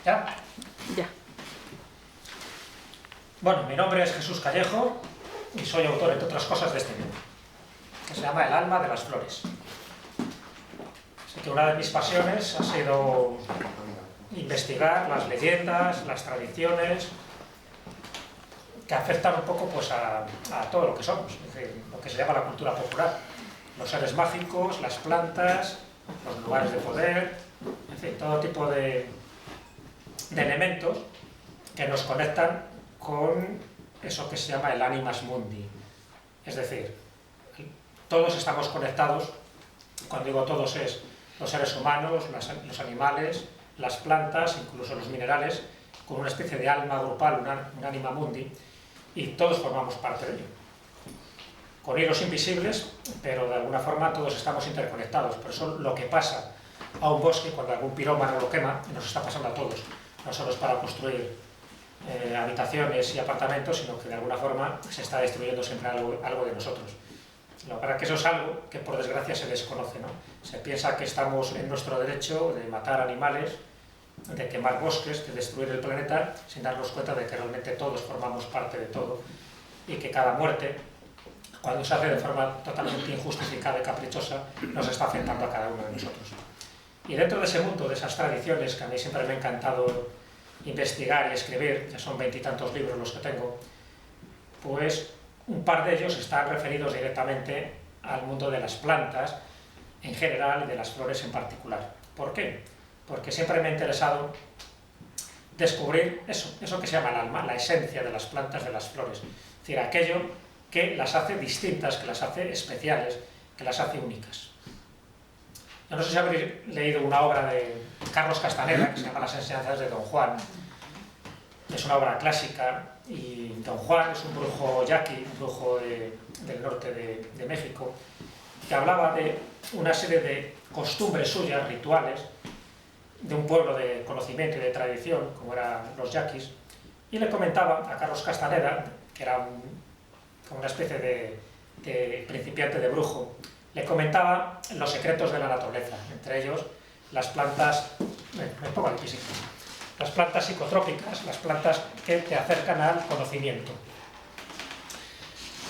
¿Ya? Ya. Bueno, mi nombre es Jesús Callejo y soy autor, entre otras cosas, de este libro, que se llama El alma de las flores. Así que una de mis pasiones ha sido investigar las leyendas, las tradiciones que afectan un poco pues, a todo lo que somos, es decir, lo que se llama la cultura popular. Los seres mágicos, las plantas, los lugares de poder, en fin, todo tipo de elementos que nos conectan con eso que se llama el animas mundi. Es decir, todos estamos conectados, cuando digo todos es los seres humanos, los animales, las plantas, incluso los minerales, con una especie de alma grupal, un anima mundi, y todos formamos parte de ello. Con hilos invisibles, pero de alguna forma todos estamos interconectados. Por eso lo que pasa a un bosque cuando algún pirómano lo quema, nos está pasando a todos. No solo es para construir habitaciones y apartamentos, sino que de alguna forma se está destruyendo siempre algo de nosotros. Para que eso es algo que por desgracia se desconoce, ¿no? Se piensa que estamos en nuestro derecho de matar animales, de quemar bosques, de destruir el planeta, sin darnos cuenta de que realmente todos formamos parte de todo y que cada muerte, cuando se hace de forma totalmente injustificada y caprichosa, nos está afectando a cada uno de nosotros. Y dentro de ese mundo, de esas tradiciones que a mí siempre me ha encantado investigar y escribir, ya son 20 y tantos libros los que tengo, pues un par de ellos están referidos directamente al mundo de las plantas en general y de las flores en particular. ¿Por qué? Porque siempre me ha interesado descubrir eso que se llama el alma, la esencia de las plantas, de las flores. Es decir, aquello que las hace distintas, que las hace especiales, que las hace únicas. Yo no sé si habréis leído una obra de Carlos Castaneda, que se llama Las enseñanzas de Don Juan. Es una obra clásica, y Don Juan es un brujo yaqui, un brujo del norte de México, que hablaba de una serie de costumbres suyas, rituales, de un pueblo de conocimiento y de tradición, como eran los yaquis, y le comentaba a Carlos Castaneda, que era como una especie de principiante de brujo, le comentaba los secretos de la naturaleza, entre ellos las plantas, me pongo al físico, las plantas psicotrópicas, las plantas que te acercan al conocimiento.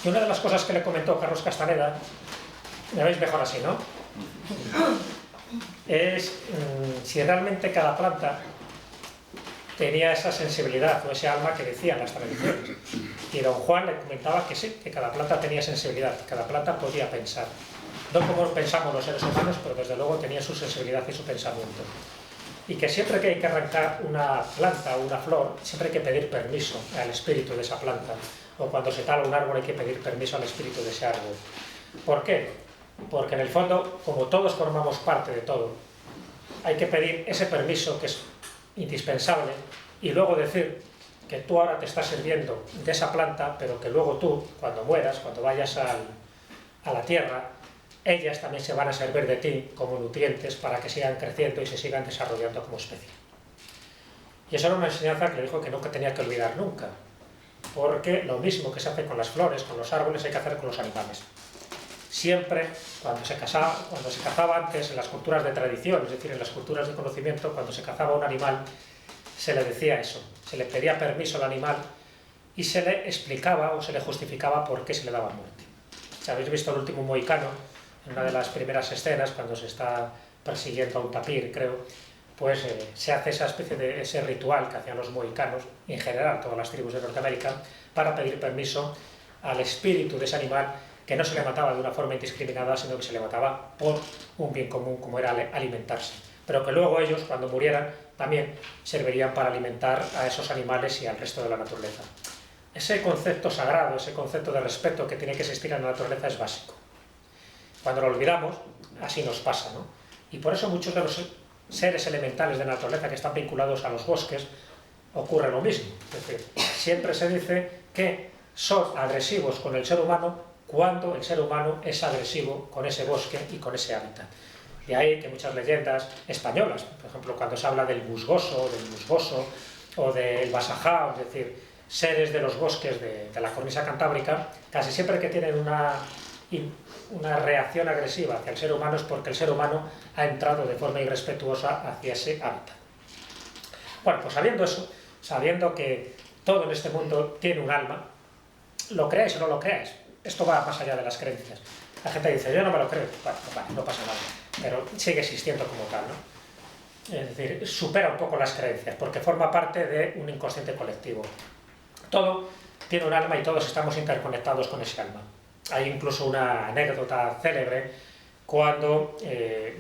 Y una de las cosas que le comentó Carlos Castaneda, me veis mejor así, ¿no? Es si realmente cada planta tenía esa sensibilidad o ese alma que decían las tradiciones. Y Don Juan le comentaba que sí, que cada planta tenía sensibilidad, que cada planta podía pensar. No como pensamos los seres humanos, pero desde luego tenía su sensibilidad y su pensamiento. Y que siempre que hay que arrancar una planta o una flor, siempre hay que pedir permiso al espíritu de esa planta. O cuando se tala un árbol hay que pedir permiso al espíritu de ese árbol. ¿Por qué? Porque en el fondo, como todos formamos parte de todo, hay que pedir ese permiso que es indispensable y luego decir que tú ahora te estás sirviendo de esa planta, pero que luego tú, cuando mueras, cuando vayas a la tierra, ellas también se van a servir de ti como nutrientes para que sigan creciendo y se sigan desarrollando como especie. Y eso era una enseñanza que le dijo que no tenía que olvidar nunca, porque lo mismo que se hace con las flores, con los árboles, hay que hacer con los animales. Siempre, cuando se cazaba antes en las culturas de tradición, es decir, en las culturas de conocimiento, cuando se cazaba un animal, se le decía eso, se le pedía permiso al animal y se le explicaba o se le justificaba por qué se le daba muerte. Si habéis visto El último mohicano, en una de las primeras escenas, cuando se está persiguiendo a un tapir, creo, pues se hace esa especie de ese ritual que hacían los mohicanos, y en general todas las tribus de Norteamérica, para pedir permiso al espíritu de ese animal, que no se le mataba de una forma indiscriminada, sino que se le mataba por un bien común, como era alimentarse. pero que luego ellos, cuando murieran, también servirían para alimentar a esos animales y al resto de la naturaleza. Ese concepto sagrado, ese concepto de respeto que tiene que existir en la naturaleza es básico. Cuando lo olvidamos, así nos pasa, ¿no? Y por eso muchos de los seres elementales de la naturaleza que están vinculados a los bosques ocurre lo mismo. Es decir, siempre se dice que son agresivos con el ser humano cuando el ser humano es agresivo con ese bosque y con ese hábitat. De ahí que muchas leyendas españolas, por ejemplo, cuando se habla del musgoso, o del basajao, es decir, seres de los bosques de la cornisa cantábrica, casi siempre que tienen una reacción agresiva hacia el ser humano es porque el ser humano ha entrado de forma irrespetuosa hacia ese hábitat. Bueno, pues sabiendo eso, sabiendo que todo en este mundo tiene un alma, lo creáis o no lo creáis, esto va más allá de las creencias. La gente dice, yo no me lo creo, bueno, pues vale, no pasa nada, pero sigue existiendo como tal, ¿no? Es decir, supera un poco las creencias, porque forma parte de un inconsciente colectivo. Todo tiene un alma y todos estamos interconectados con ese alma. Hay incluso una anécdota célebre cuando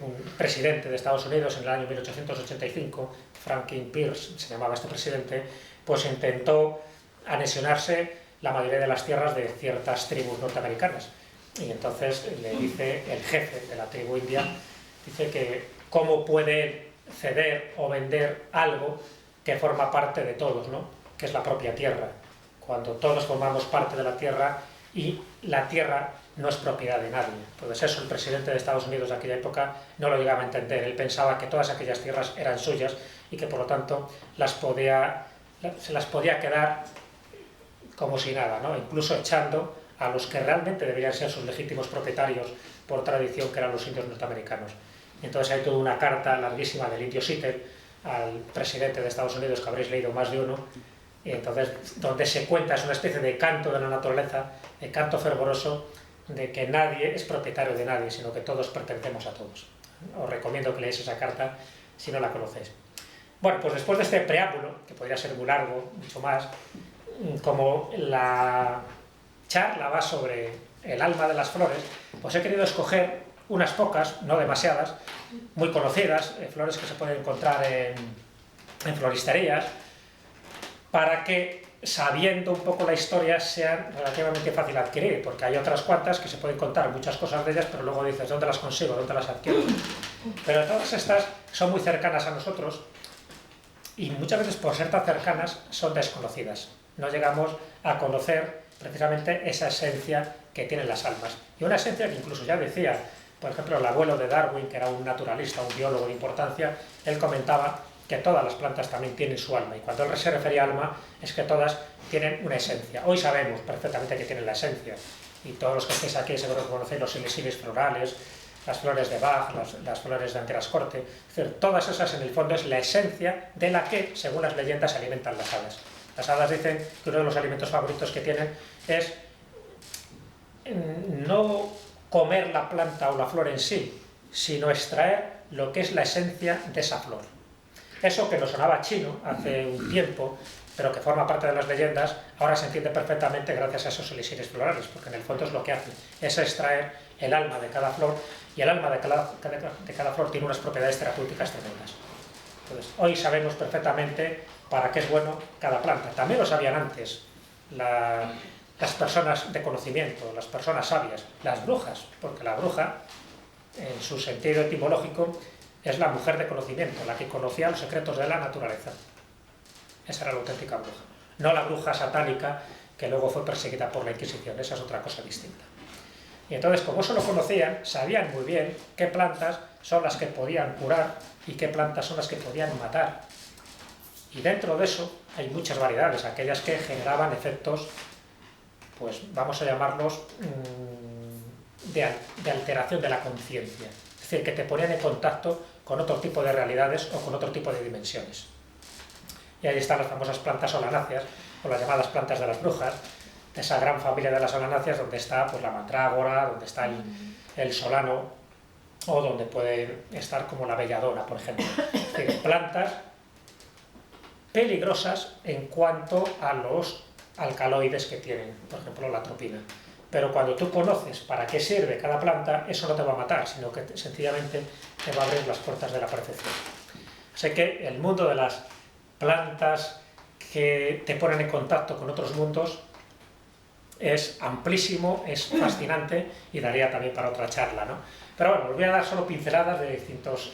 un presidente de Estados Unidos en el año 1885, Franklin Pierce, se llamaba este presidente, pues intentó anexionarse la mayoría de las tierras de ciertas tribus norteamericanas. Y entonces le dice el jefe de la tribu india, dice que cómo puede ceder o vender algo que forma parte de todos, ¿no? Que es la propia tierra, cuando todos formamos parte de la tierra y la tierra no es propiedad de nadie. Pues eso el presidente de Estados Unidos de aquella época no lo llegaba a entender. Él pensaba que todas aquellas tierras eran suyas y que por lo tanto se las podía quedar como si nada, ¿no? Incluso echando a los que realmente deberían ser sus legítimos propietarios por tradición, que eran los indios norteamericanos. Entonces hay toda una carta larguísima del indio Seattle al presidente de Estados Unidos, que habréis leído más de uno, y entonces donde se cuenta, es una especie de canto de la naturaleza, de canto fervoroso, de que nadie es propietario de nadie, sino que todos pertenecemos a todos. Os recomiendo que leáis esa carta si no la conocéis. Bueno, pues después de este preámbulo, que podría ser muy largo, mucho más, como la charla va sobre el alma de las flores, pues he querido escoger unas pocas, no demasiadas, muy conocidas, flores que se pueden encontrar en floristerías, para que, sabiendo un poco la historia, sea relativamente fácil de adquirir, porque hay otras cuantas que se pueden contar muchas cosas de ellas, pero luego dices, ¿dónde las consigo? ¿Dónde las adquiero? Pero todas estas son muy cercanas a nosotros y muchas veces, por ser tan cercanas, son desconocidas. No llegamos a conocer precisamente esa esencia que tienen las almas. Y una esencia que incluso ya decía, por ejemplo, el abuelo de Darwin, que era un naturalista, un biólogo de importancia, él comentaba que todas las plantas también tienen su alma, y cuando él se refería a alma, es que todas tienen una esencia. Hoy sabemos perfectamente que tienen la esencia, y todos los que estéis aquí seguro que conocéis los elixires florales, las flores de Bach, las flores de Anterascorte, es decir, todas esas en el fondo es la esencia de la que, según las leyendas, se alimentan las hadas. Las hadas dicen que uno de los alimentos favoritos que tienen es no comer la planta o la flor en sí, sino extraer lo que es la esencia de esa flor. Eso que nos sonaba chino hace un tiempo, pero que forma parte de las leyendas, ahora se entiende perfectamente gracias a esos elixires florales, porque en el fondo es lo que hacen, es extraer el alma de cada flor, y el alma de cada flor tiene unas propiedades terapéuticas tremendas. Entonces, hoy sabemos perfectamente para qué es bueno cada planta. También lo sabían antes las personas de conocimiento, las personas sabias, las brujas, porque la bruja, en su sentido etimológico, es la mujer de conocimiento, la que conocía los secretos de la naturaleza. Esa era la auténtica bruja. No la bruja satánica que luego fue perseguida por la Inquisición, esa es otra cosa distinta. Y entonces, como eso lo conocían, sabían muy bien qué plantas son las que podían curar y qué plantas son las que podían matar. Y dentro de eso hay muchas variedades, aquellas que generaban efectos, pues vamos a llamarlos, de alteración de la conciencia. Es decir, que te ponían en contacto con otro tipo de realidades o con otro tipo de dimensiones. Y ahí están las famosas plantas solanáceas, o las llamadas plantas de las brujas, esa gran familia de las solanáceas donde está pues, la mandrágora, donde está el solano, o donde puede estar como la belladona, por ejemplo. Es decir, plantas peligrosas en cuanto a los alcaloides que tienen, por ejemplo la atropina. pero cuando tú conoces para qué sirve cada planta, eso no te va a matar, sino que sencillamente te va a abrir las puertas de la percepción. Así que el mundo de las plantas que te ponen en contacto con otros mundos es amplísimo, es fascinante y daría también para otra charla, ¿no? Pero bueno, os voy a dar solo pinceladas de distintos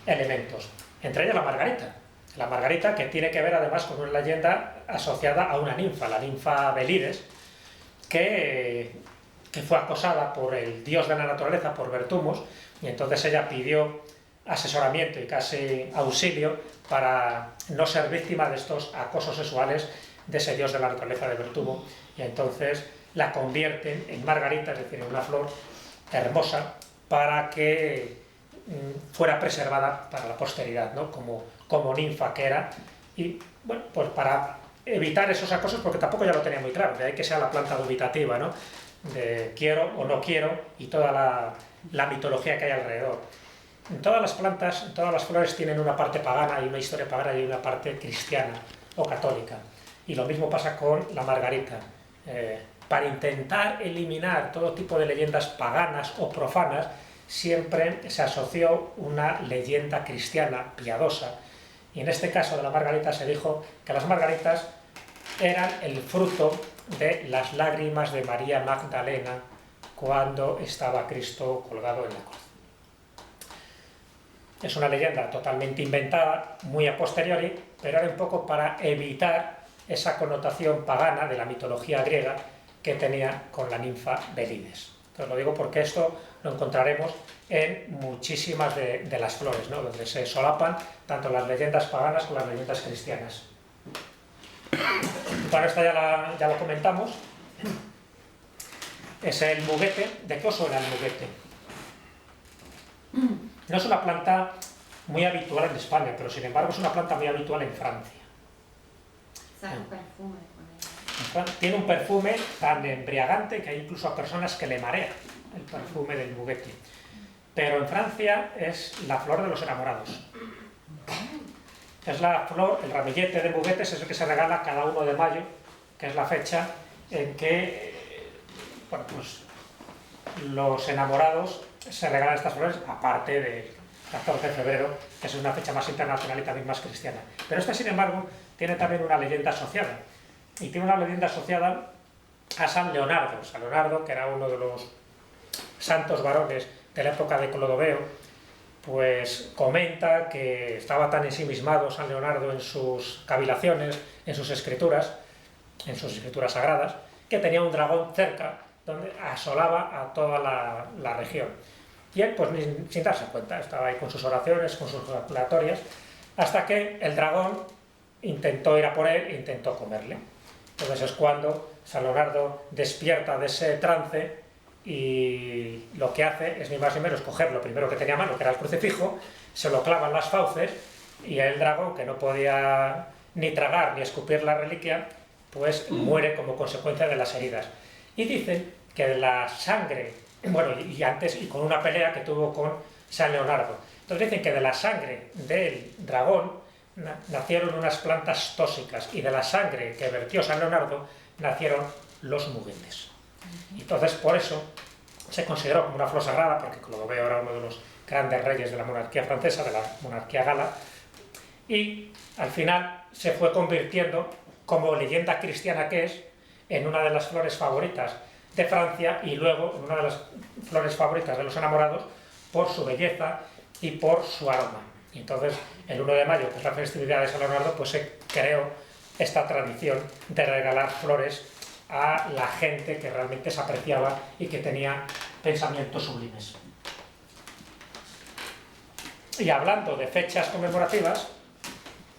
elementos, entre ellas la margarita. La margarita, que tiene que ver además con una leyenda asociada a una ninfa, la ninfa Belides, que fue acosada por el dios de la naturaleza, por Vertumos, y entonces ella pidió asesoramiento y casi auxilio para no ser víctima de estos acosos sexuales de ese dios de la naturaleza de Vertumo, y entonces la convierten en margarita, es decir, en una flor hermosa, para que fuera preservada para la posteridad, ¿no? como ninfa que era, y bueno, pues para evitar esos acosos, porque tampoco ya lo tenía muy claro, de ahí que sea la planta dubitativa, ¿no? De quiero o no quiero, y toda la mitología que hay alrededor. En todas las plantas, en todas las flores tienen una parte pagana y una historia pagana y una parte cristiana o católica. Y lo mismo pasa con la margarita. Para intentar eliminar todo tipo de leyendas paganas o profanas, siempre se asoció una leyenda cristiana piadosa. Y en este caso de la margarita se dijo que las margaritas eran el fruto de las lágrimas de María Magdalena cuando estaba Cristo colgado en la cruz. Es una leyenda totalmente inventada, muy a posteriori, pero era un poco para evitar esa connotación pagana de la mitología griega que tenía con la ninfa Belides. Entonces lo digo porque esto lo encontraremos en muchísimas de las flores, ¿no? Donde se solapan tanto las leyendas paganas como las leyendas cristianas. Bueno, esta ya lo comentamos. Es el muguete. ¿De qué os suena el muguete? No es una planta muy habitual en España, pero sin embargo es una planta muy habitual en Francia. Tiene un perfume tan embriagante que hay incluso a personas que le marea el perfume del muguete. Pero en Francia es la flor de los enamorados. Es la flor, el ramillete de muguetes es el que se regala cada 1 de mayo, que es la fecha en que bueno, pues, los enamorados se regalan estas flores, aparte del 14 de febrero, que es una fecha más internacional y también más cristiana. Pero esta, sin embargo, tiene también una leyenda asociada. Y tiene una leyenda asociada a San Leonardo. San Leonardo, que era uno de los santos varones de la época de Clodoveo, pues comenta que estaba tan ensimismado San Leonardo en sus cavilaciones, en sus escrituras sagradas, que tenía un dragón cerca donde asolaba a toda la región. Y él, pues sin darse cuenta, estaba ahí con sus oraciones, con sus oratorias, hasta que el dragón intentó ir a por él e intentó comerle. Entonces es cuando San Leonardo despierta de ese trance y lo que hace es ni más ni menos coger lo primero que tenía a mano, que era el crucifijo, se lo clava en las fauces y el dragón, que no podía ni tragar ni escupir la reliquia, pues muere como consecuencia de las heridas. Y dicen que de la sangre, bueno, y antes, y con una pelea que tuvo con San Leonardo, entonces dicen que de la sangre del dragón nacieron unas plantas tóxicas y de la sangre que vertió San Leonardo nacieron los muguetes. Entonces por eso se consideró como una flor sagrada, porque Clodoveo era uno de los grandes reyes de la monarquía francesa, de la monarquía gala, y al final se fue convirtiendo, como leyenda cristiana que es, en una de las flores favoritas de Francia y luego en una de las flores favoritas de los enamorados por su belleza y por su aroma. Y entonces el 1 de mayo, que es la festividad de San Leonardo, pues se creó esta tradición de regalar flores a la gente que realmente se apreciaba y que tenía pensamientos sublimes. Y hablando de fechas conmemorativas,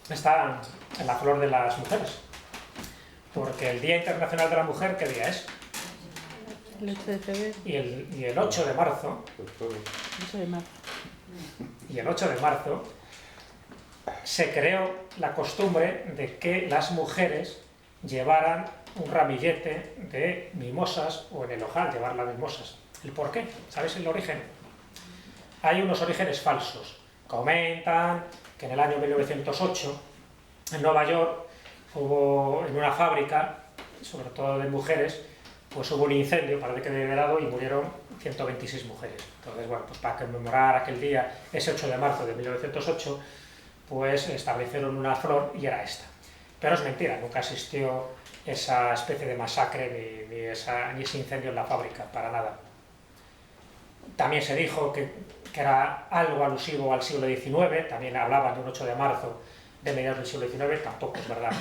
está en la flor de las mujeres, porque el Día Internacional de la Mujer, ¿qué día es? El 8 de febrero. Y el 8 de marzo. 8 de marzo. Y el 8 de marzo se creó la costumbre de que las mujeres llevaran un ramillete de mimosas, o en el ojal llevar las mimosas. ¿El por qué? ¿Sabes el origen? Hay unos orígenes falsos. Comentan que en el año 1908 en Nueva York hubo en una fábrica, sobre todo de mujeres, pues hubo un incendio, parece que de helado, y murieron 126 mujeres. Entonces, bueno, pues para conmemorar aquel día, ese 8 de marzo de 1908, pues establecieron una flor y era esta. Pero es mentira, nunca existió esa especie de masacre ni ese incendio en la fábrica, para nada. También se dijo que era algo alusivo al siglo XIX, también hablaban de un 8 de marzo de mediados del siglo XIX, tampoco es verdad.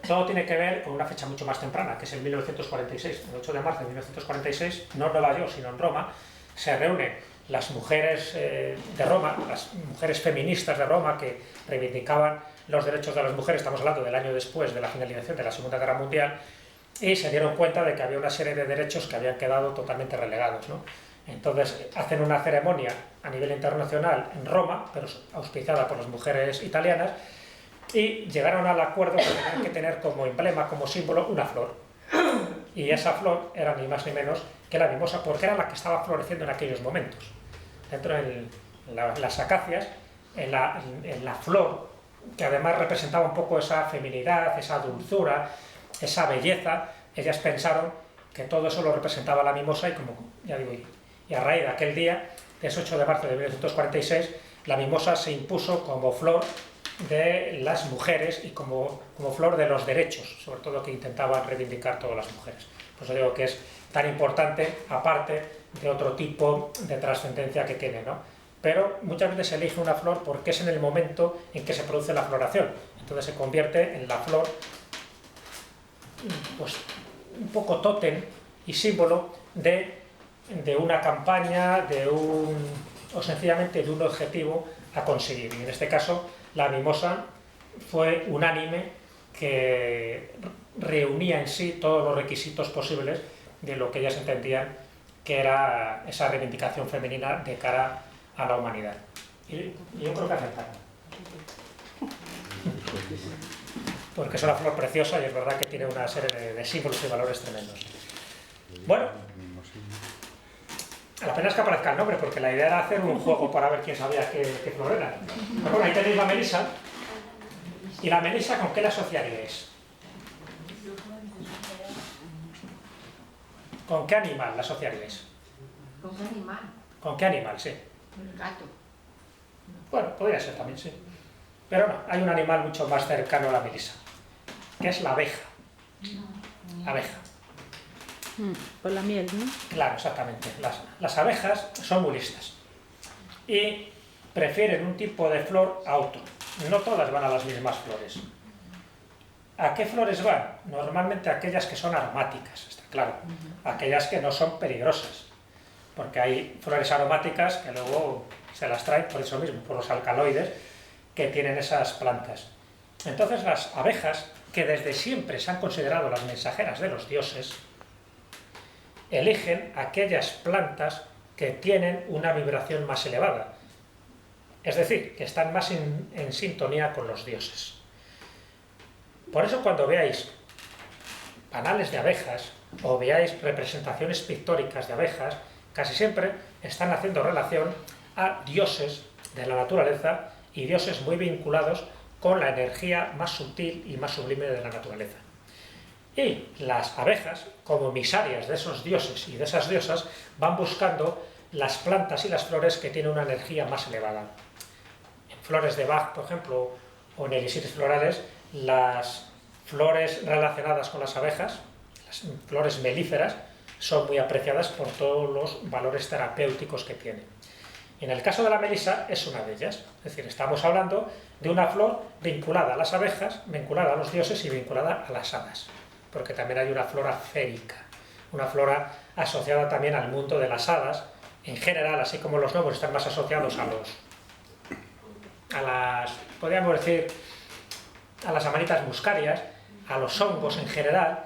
Todo tiene que ver con una fecha mucho más temprana, que es el 1946. El 8 de marzo de 1946, no en Nueva York, sino en Roma, se reúnen las mujeres de Roma, las mujeres feministas de Roma que reivindicaban los derechos de las mujeres, estamos hablando del año después de la finalización de la Segunda Guerra Mundial, y se dieron cuenta de que había una serie de derechos que habían quedado totalmente relegados, ¿no? Entonces hacen una ceremonia a nivel internacional en Roma, pero auspiciada por las mujeres italianas, y llegaron al acuerdo que tenían que tener como emblema, como símbolo, una flor. Y esa flor era ni más ni menos que la mimosa, porque era la que estaba floreciendo en aquellos momentos. Dentro de las acacias, en la flor, que además representaba un poco esa feminidad, esa dulzura, esa belleza, ellas pensaron que todo eso lo representaba la mimosa, y como ya digo, y a raíz de aquel día, de ese 8 de marzo de 1946, la mimosa se impuso como flor de las mujeres y como flor de los derechos, sobre todo que intentaban reivindicar todas las mujeres. Por eso digo que es tan importante, aparte de otro tipo de trascendencia que tiene, ¿no? Pero muchas veces se elige una flor porque es en el momento en que se produce la floración. Entonces se convierte en la flor, pues, un poco tótem y símbolo de una campaña, o sencillamente de un objetivo a conseguir. Y en este caso, la mimosa fue unánime, que reunía en sí todos los requisitos posibles de lo que ellas entendían que era esa reivindicación femenina de cara a la humanidad. Y yo creo que acertaron. Porque es una flor preciosa y es verdad que tiene una serie de símbolos y valores tremendos. Bueno, la pena es que aparezca el nombre, porque la idea era hacer un juego para ver quién sabía qué flor era. Pero bueno, ahí tenéis la melisa. ¿Y la melisa con qué la asociaríais? ¿Con qué animal la asociaríais? ¿Con qué animal? ¿Con qué animal, sí? El gato. Bueno, podría ser también, sí. Pero no, hay un animal mucho más cercano a la melisa, que es la abeja. La abeja. Por la miel, ¿no? Claro, exactamente. Las abejas son muy listas y prefieren un tipo de flor a otro. No todas van a las mismas flores. ¿A qué flores van? Normalmente aquellas que son aromáticas, está claro. Aquellas que no son peligrosas, porque hay flores aromáticas que luego se las traen por eso mismo, por los alcaloides que tienen esas plantas. Entonces las abejas, que desde siempre se han considerado las mensajeras de los dioses, eligen aquellas plantas que tienen una vibración más elevada, es decir, que están más en sintonía con los dioses. Por eso cuando veáis panales de abejas o veáis representaciones pictóricas de abejas, casi siempre están haciendo relación a dioses de la naturaleza y dioses muy vinculados con la energía más sutil y más sublime de la naturaleza. Y las abejas, como emisarias de esos dioses y de esas diosas, van buscando las plantas y las flores que tienen una energía más elevada. En flores de Bach, por ejemplo, o en elixires florales, las flores relacionadas con las abejas, las flores melíferas, son muy apreciadas por todos los valores terapéuticos que tienen. En el caso de la melisa es una de ellas, es decir, estamos hablando de una flor vinculada a las abejas, vinculada a los dioses y vinculada a las hadas, porque también hay una flora férica, una flora asociada también al mundo de las hadas, en general, así como los gnomos están más asociados podríamos decir, a las amanitas muscarias, a los hongos en general,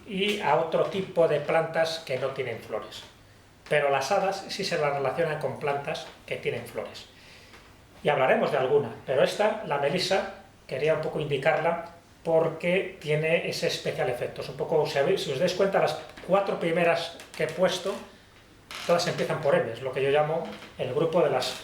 y a otro tipo de plantas que no tienen flores. Pero las hadas sí se las relacionan con plantas que tienen flores. Y hablaremos de alguna, pero esta, la melisa, quería un poco indicarla porque tiene ese especial efecto. Es un poco, si os dais cuenta, las 4 primeras que he puesto, todas empiezan por M, es lo que yo llamo el grupo de las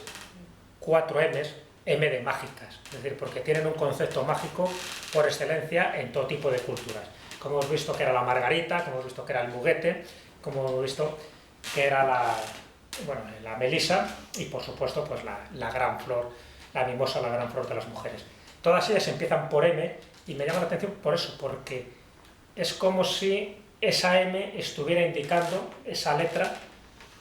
4 M's M de mágicas, es decir, porque tienen un concepto mágico por excelencia en todo tipo de culturas. Como hemos visto que era la margarita, como hemos visto que era el muguete, como hemos visto que era la melisa y por supuesto pues la gran flor, la mimosa, la gran flor de las mujeres. Todas ellas empiezan por M y me llama la atención por eso, porque es como si esa M estuviera indicando, esa letra,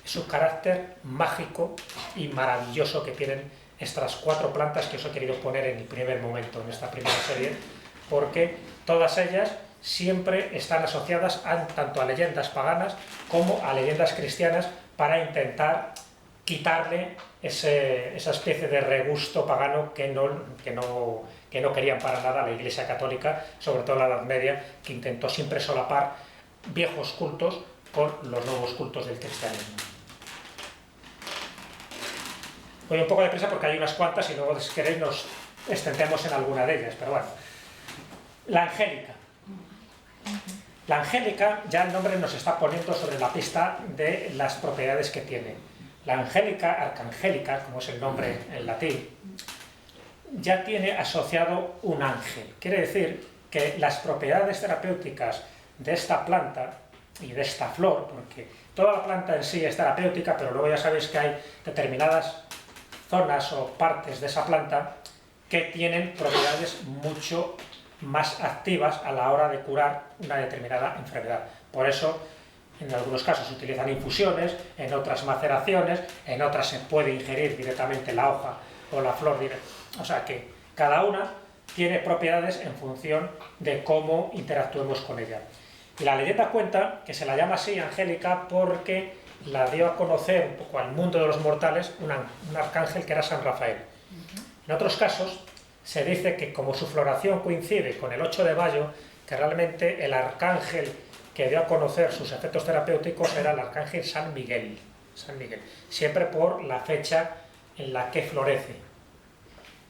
su carácter mágico y maravilloso que tienen estas 4 plantas que os he querido poner en el primer momento, en esta primera serie, porque todas ellas siempre están asociadas tanto a leyendas paganas como a leyendas cristianas para intentar quitarle esa especie de regusto pagano que no querían para nada la Iglesia Católica, sobre todo en la Edad Media, que intentó siempre solapar viejos cultos con los nuevos cultos del cristianismo. Voy un poco deprisa porque hay unas cuantas y luego, si queréis, nos extendemos en alguna de ellas, pero bueno. La angélica. La angélica, ya el nombre nos está poniendo sobre la pista de las propiedades que tiene. La angélica, arcangélica, como es el nombre en latín, ya tiene asociado un ángel. Quiere decir que las propiedades terapéuticas de esta planta y de esta flor, porque toda la planta en sí es terapéutica, pero luego ya sabéis que hay determinadas zonas o partes de esa planta que tienen propiedades mucho más activas a la hora de curar una determinada enfermedad. Por eso, en algunos casos se utilizan infusiones, en otras maceraciones, en otras se puede ingerir directamente la hoja o la flor directa. O sea que cada una tiene propiedades en función de cómo interactuemos con ella. Y la leyenda cuenta que se la llama así angélica porque la dio a conocer un poco al mundo de los mortales un arcángel que era San Rafael. En otros casos se dice que como su floración coincide con el 8 de mayo, que realmente el arcángel que dio a conocer sus efectos terapéuticos era el arcángel San Miguel, siempre por la fecha en la que florece,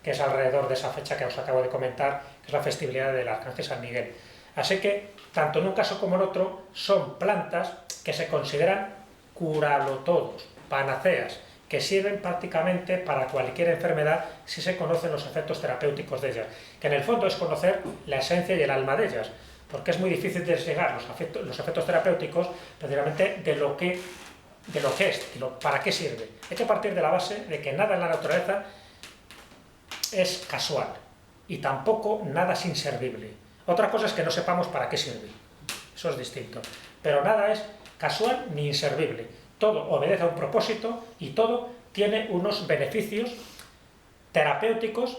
que es alrededor de esa fecha que os acabo de comentar, que es la festividad del arcángel San Miguel. Así que, tanto en un caso como en otro, son plantas que se consideran curalotodos, panaceas, que sirven prácticamente para cualquier enfermedad si se conocen los efectos terapéuticos de ellas, que en el fondo es conocer la esencia y el alma de ellas, porque es muy difícil desligar los efectos terapéuticos precisamente de lo que es, para qué sirve. Hay que partir de la base de que nada en la naturaleza es casual y tampoco nada es inservible. Otra cosa es que no sepamos para qué sirve, eso es distinto, pero nada es casual ni inservible. Todo obedece a un propósito y todo tiene unos beneficios terapéuticos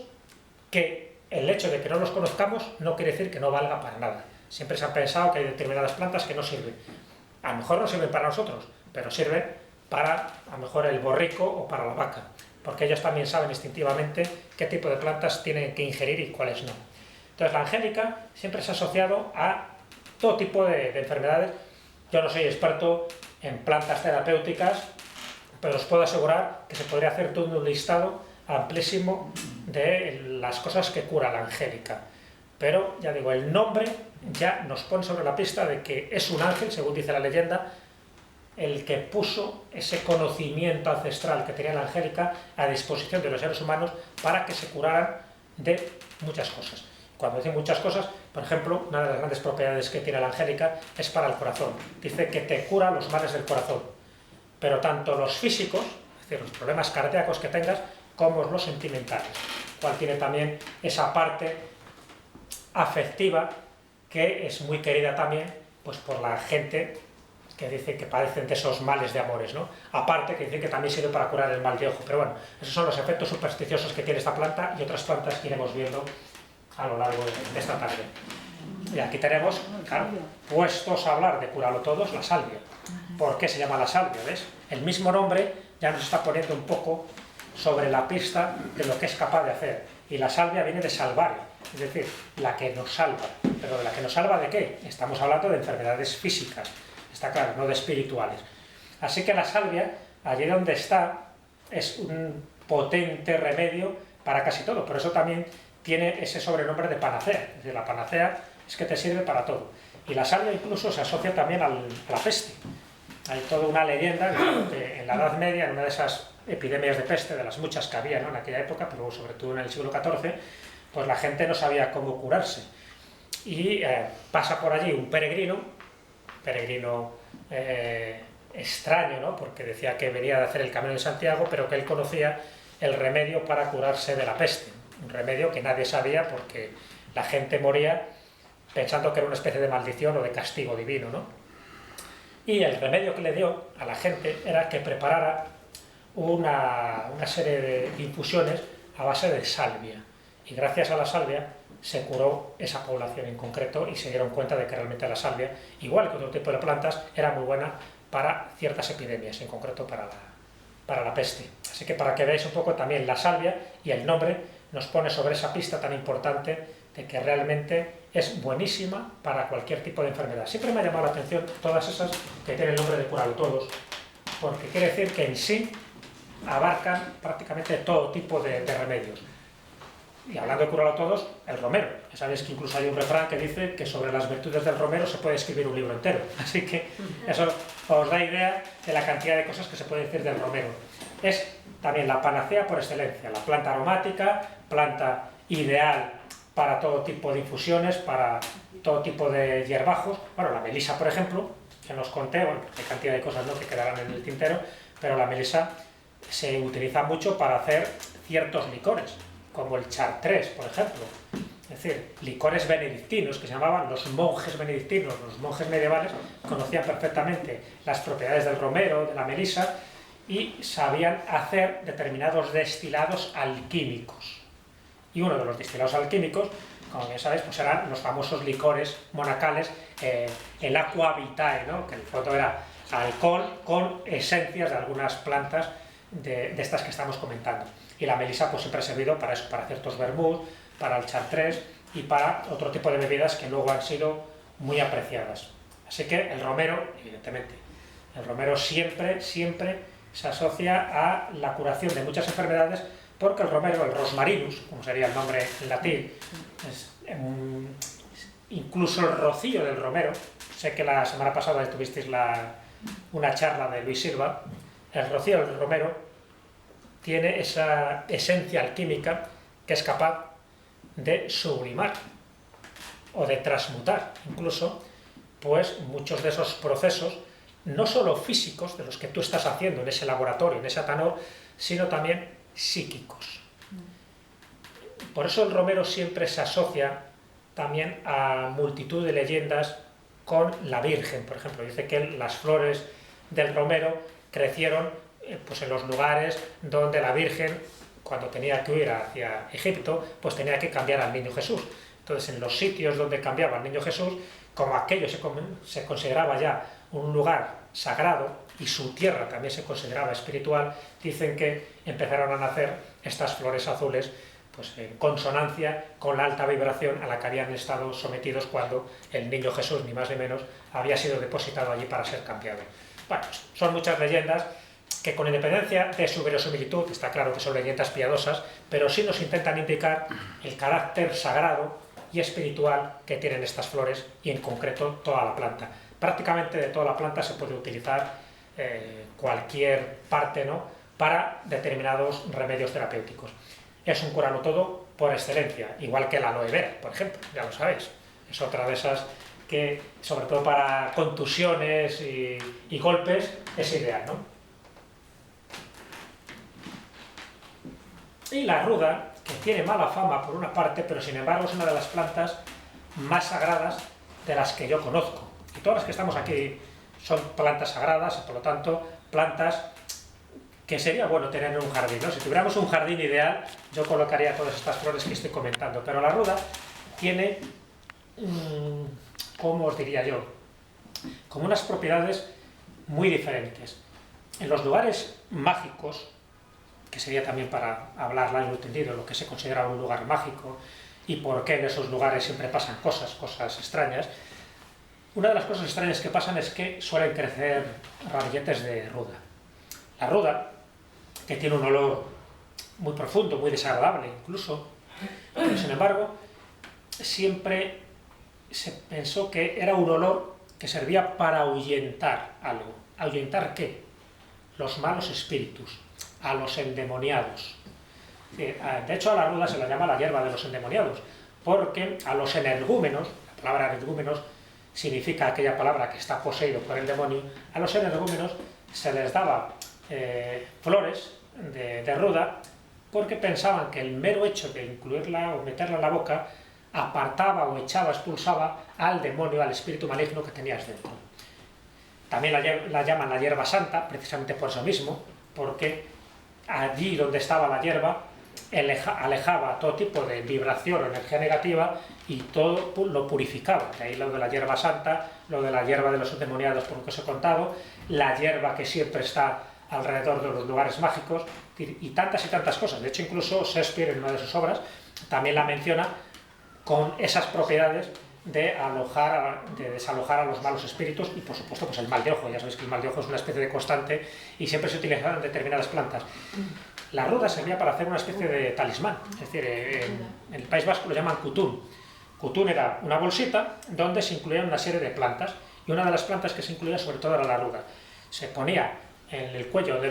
que el hecho de que no los conozcamos no quiere decir que no valga para nada. Siempre se ha pensado que hay determinadas plantas que no sirven. A lo mejor no sirven para nosotros, pero sirven para, a lo mejor, el borrico o para la vaca, porque ellos también saben instintivamente qué tipo de plantas tienen que ingerir y cuáles no. Entonces la angélica siempre se ha asociado a todo tipo de enfermedades. Yo no soy experto en plantas terapéuticas, pero os puedo asegurar que se podría hacer todo un listado amplísimo de las cosas que cura la angélica. Pero, ya digo, el nombre ya nos pone sobre la pista de que es un ángel, según dice la leyenda, el que puso ese conocimiento ancestral que tenía la angélica a disposición de los seres humanos para que se curaran de muchas cosas. Cuando dicen muchas cosas, por ejemplo, una de las grandes propiedades que tiene la angélica es para el corazón. Dice que te cura los males del corazón, pero tanto los físicos, es decir, los problemas cardíacos que tengas, como los sentimentales, cual tiene también esa parte afectiva que es muy querida también pues por la gente que dice que padecen de esos males de amores, ¿no? Aparte que dicen que también sirve para curar el mal de ojo, pero bueno, esos son los efectos supersticiosos que tiene esta planta y otras plantas que iremos viendo a lo largo de esta tarde. Y aquí tenemos, claro, puestos a hablar de curarlo todos, la salvia. ¿Por qué se llama la salvia? ¿Ves? El mismo nombre ya nos está poniendo un poco sobre la pista de lo que es capaz de hacer. Y la salvia viene de salvar, es decir, la que nos salva. ¿Pero de la que nos salva de qué? Estamos hablando de enfermedades físicas, está claro, no de espirituales. Así que la salvia, allí donde está, es un potente remedio para casi todo. Por eso también tiene ese sobrenombre de panacea. Es decir, la panacea es que te sirve para todo. Y la salvia incluso se asocia también a la peste. Hay toda una leyenda que en la Edad Media, en una de esas epidemias de peste, de las muchas que había, ¿no?, en aquella época, pero sobre todo en el siglo XIV, pues la gente no sabía cómo curarse. Y pasa por allí un peregrino extraño, ¿no?, porque decía que venía de hacer el Camino de Santiago, pero que él conocía el remedio para curarse de la peste. Un remedio que nadie sabía porque la gente moría pensando que era una especie de maldición o de castigo divino, ¿no? Y el remedio que le dio a la gente era que preparara una serie de infusiones a base de salvia. Y gracias a la salvia se curó esa población en concreto y se dieron cuenta de que realmente la salvia, igual que otro tipo de plantas, era muy buena para ciertas epidemias, en concreto para la peste. Así que para que veáis un poco también la salvia y el nombre nos pone sobre esa pista tan importante de que realmente es buenísima para cualquier tipo de enfermedad. Siempre me ha llamado la atención todas esas que tienen el nombre de curarlo todos, porque quiere decir que en sí abarcan prácticamente todo tipo de remedios. Y hablando de curarlo todos, el romero. Ya sabéis que incluso hay un refrán que dice que sobre las virtudes del romero se puede escribir un libro entero. Así que eso os da idea de la cantidad de cosas que se puede decir del romero. Es también la panacea por excelencia, la planta aromática, planta ideal para todo tipo de infusiones, para todo tipo de hierbajos. Bueno, la melisa, por ejemplo, que nos conté, bueno, hay cantidad de cosas, ¿no?, que quedarán en el tintero, pero la melisa se utiliza mucho para hacer ciertos licores, como el chartrés, por ejemplo. Es decir, licores benedictinos, que se llamaban los monjes benedictinos, los monjes medievales, conocían perfectamente las propiedades del romero, de la melisa, y sabían hacer determinados destilados alquímicos. Y uno de los destilados alquímicos, como ya sabéis, pues eran los famosos licores monacales, el aqua vitae, ¿no?, que en el fondo era alcohol con esencias de algunas plantas de estas que estamos comentando. Y la melisa pues siempre ha servido para eso, para ciertos vermouth, para el chartrés y para otro tipo de bebidas que luego han sido muy apreciadas. Así que el romero, evidentemente, el romero siempre se asocia a la curación de muchas enfermedades, porque el romero, el rosmarinus, como sería el nombre en latín, incluso el rocío del romero, sé que la semana pasada tuvisteis una charla de Luis Silva, el rocío del romero tiene esa esencia alquímica que es capaz de sublimar o de transmutar incluso pues muchos de esos procesos, no solo físicos de los que tú estás haciendo en ese laboratorio, en ese atanor, sino también psíquicos. Por eso el romero siempre se asocia también a multitud de leyendas con la Virgen, por ejemplo. Dice que las flores del romero crecieron pues en los lugares donde la Virgen, cuando tenía que ir hacia Egipto, pues tenía que cambiar al niño Jesús. Entonces, en los sitios donde cambiaba al niño Jesús, como aquello se consideraba ya un lugar sagrado y su tierra también se consideraba espiritual, dicen que empezaron a nacer estas flores azules pues en consonancia con la alta vibración a la que habían estado sometidos cuando el niño Jesús, ni más ni menos, había sido depositado allí para ser cambiado. Bueno, son muchas leyendas que, con independencia de su verosimilitud, está claro que son leyendas piadosas, pero sí nos intentan indicar el carácter sagrado y espiritual que tienen estas flores y en concreto toda la planta. Prácticamente de toda la planta se puede utilizar cualquier parte, ¿no?, para determinados remedios terapéuticos. Es un curarlo todo por excelencia, igual que la aloe vera, por ejemplo, ya lo sabéis. Es otra de esas que, sobre todo para contusiones y golpes, es ideal, ¿no? Y la ruda, que tiene mala fama por una parte, pero sin embargo es una de las plantas más sagradas de las que yo conozco. Y todas las que estamos aquí son plantas sagradas, y por lo tanto plantas que sería bueno tener en un jardín, ¿no? Si tuviéramos un jardín ideal, yo colocaría todas estas flores que estoy comentando, pero la ruda tiene, ¿cómo os diría yo?, como unas propiedades muy diferentes. En los lugares mágicos, que sería también para hablar largo y tendido lo que se considera un lugar mágico y por qué en esos lugares siempre pasan cosas extrañas, una de las cosas extrañas que pasan es que suelen crecer ramilletes de ruda. La ruda, que tiene un olor muy profundo, muy desagradable incluso, pero sin embargo, siempre se pensó que era un olor que servía para ahuyentar algo. ¿Ahuyentar qué? Los malos espíritus. a los endemoniados. De hecho, a la ruda se la llama la hierba de los endemoniados, porque a los energúmenos, la palabra energúmenos significa aquella palabra que está poseído por el demonio, a los energúmenos se les daba flores de ruda porque pensaban que el mero hecho de incluirla o meterla en la boca apartaba o echaba, expulsaba al demonio, al espíritu maligno que tenías dentro. También la llaman la hierba santa, precisamente por eso mismo, porque allí donde estaba la hierba alejaba todo tipo de vibración o energía negativa y todo lo purificaba. De ahí lo de la hierba santa, lo de la hierba de los endemoniados, por lo que os he contado, la hierba que siempre está alrededor de los lugares mágicos y tantas cosas. De hecho, incluso Shakespeare, en una de sus obras, también la menciona con esas propiedades de desalojar a los malos espíritus y, por supuesto, pues el mal de ojo. Ya sabéis que el mal de ojo es una especie de constante y siempre se utiliza en determinadas plantas. La ruda servía para hacer una especie de talismán, es decir, en el País Vasco lo llaman cutún. Cutún era una bolsita donde se incluían una serie de plantas y una de las plantas que se incluía sobre todo era la ruda. Se ponía en el cuello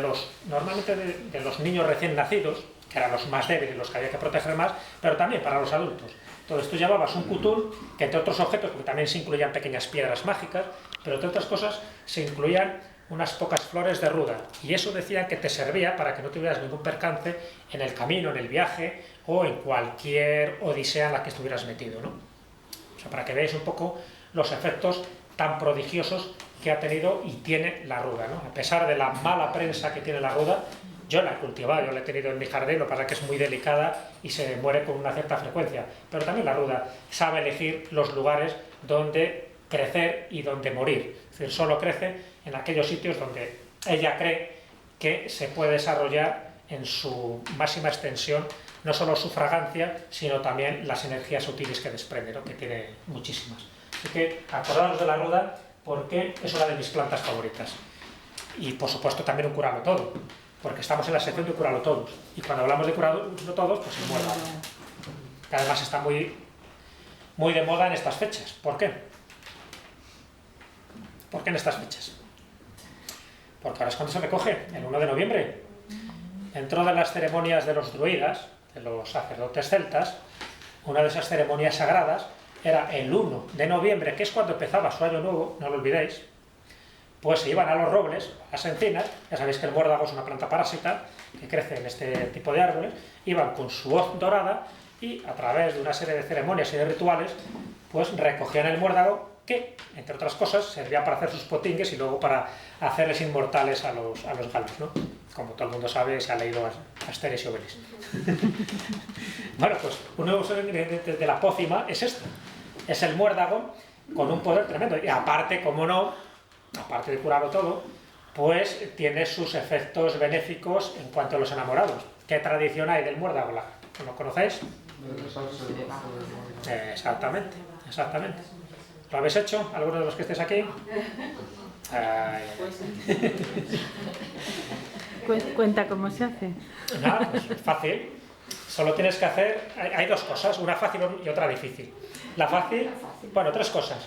normalmente de los niños recién nacidos, que eran los más débiles, los que había que proteger más, pero también para los adultos. Entonces tú llevabas un cutún que entre otros objetos, porque también se incluían pequeñas piedras mágicas, pero entre otras cosas se incluían unas pocas flores de ruda, y eso decían que te servía para que no tuvieras ningún percance en el camino, en el viaje o en cualquier odisea en la que estuvieras metido, ¿no? O sea, para que veáis un poco los efectos tan prodigiosos que ha tenido y tiene la ruda, ¿no? A pesar de la mala prensa que tiene la ruda, yo la he cultivado, yo la he tenido en mi jardín, lo que pasa es que es muy delicada y se muere con una cierta frecuencia, pero también la ruda sabe elegir los lugares donde crecer y donde morir, es decir, solo crece en aquellos sitios donde ella cree que se puede desarrollar en su máxima extensión no solo su fragancia, sino también las energías sutiles que desprende, ¿no? Que tiene muchísimas. Así que acordaros de la ruda porque es una de mis plantas favoritas. Y por supuesto también un curarlo todo, porque estamos en la sección de curarlo todos. Y cuando hablamos de curarlo todos, pues el muérdago, que además está muy de moda en estas fechas. ¿Por qué? ¿Por qué en estas fechas? Porque ahora es cuando se recoge, el 1 de noviembre. Dentro de las ceremonias de los druidas, de los sacerdotes celtas, una de esas ceremonias sagradas era el 1 de noviembre, que es cuando empezaba su año nuevo, no lo olvidéis, pues se iban a los robles, a las encinas, ya sabéis que el muérdago es una planta parásita que crece en este tipo de árboles, iban con su hoz dorada y a través de una serie de ceremonias y de rituales, pues recogían el muérdago que, entre otras cosas, servía para hacer sus potingues y luego para hacerles inmortales a los galos, ¿no? Como todo el mundo sabe, se ha leído Asterix y Obelix. Bueno, pues uno de los ingredientes de la pócima es esto, es el muérdago con un poder tremendo. Y aparte, como no, aparte de curarlo todo, pues tiene sus efectos benéficos en cuanto a los enamorados. ¿Qué tradición hay del muérdago? ¿Lo conocéis? Exactamente, exactamente. ¿Lo habéis hecho? ¿Alguno de los que estéis aquí? Cuenta cómo se hace. Nada, pues fácil. Solo tienes que hacer... Hay dos cosas, una fácil y otra difícil. La fácil... Bueno, tres cosas.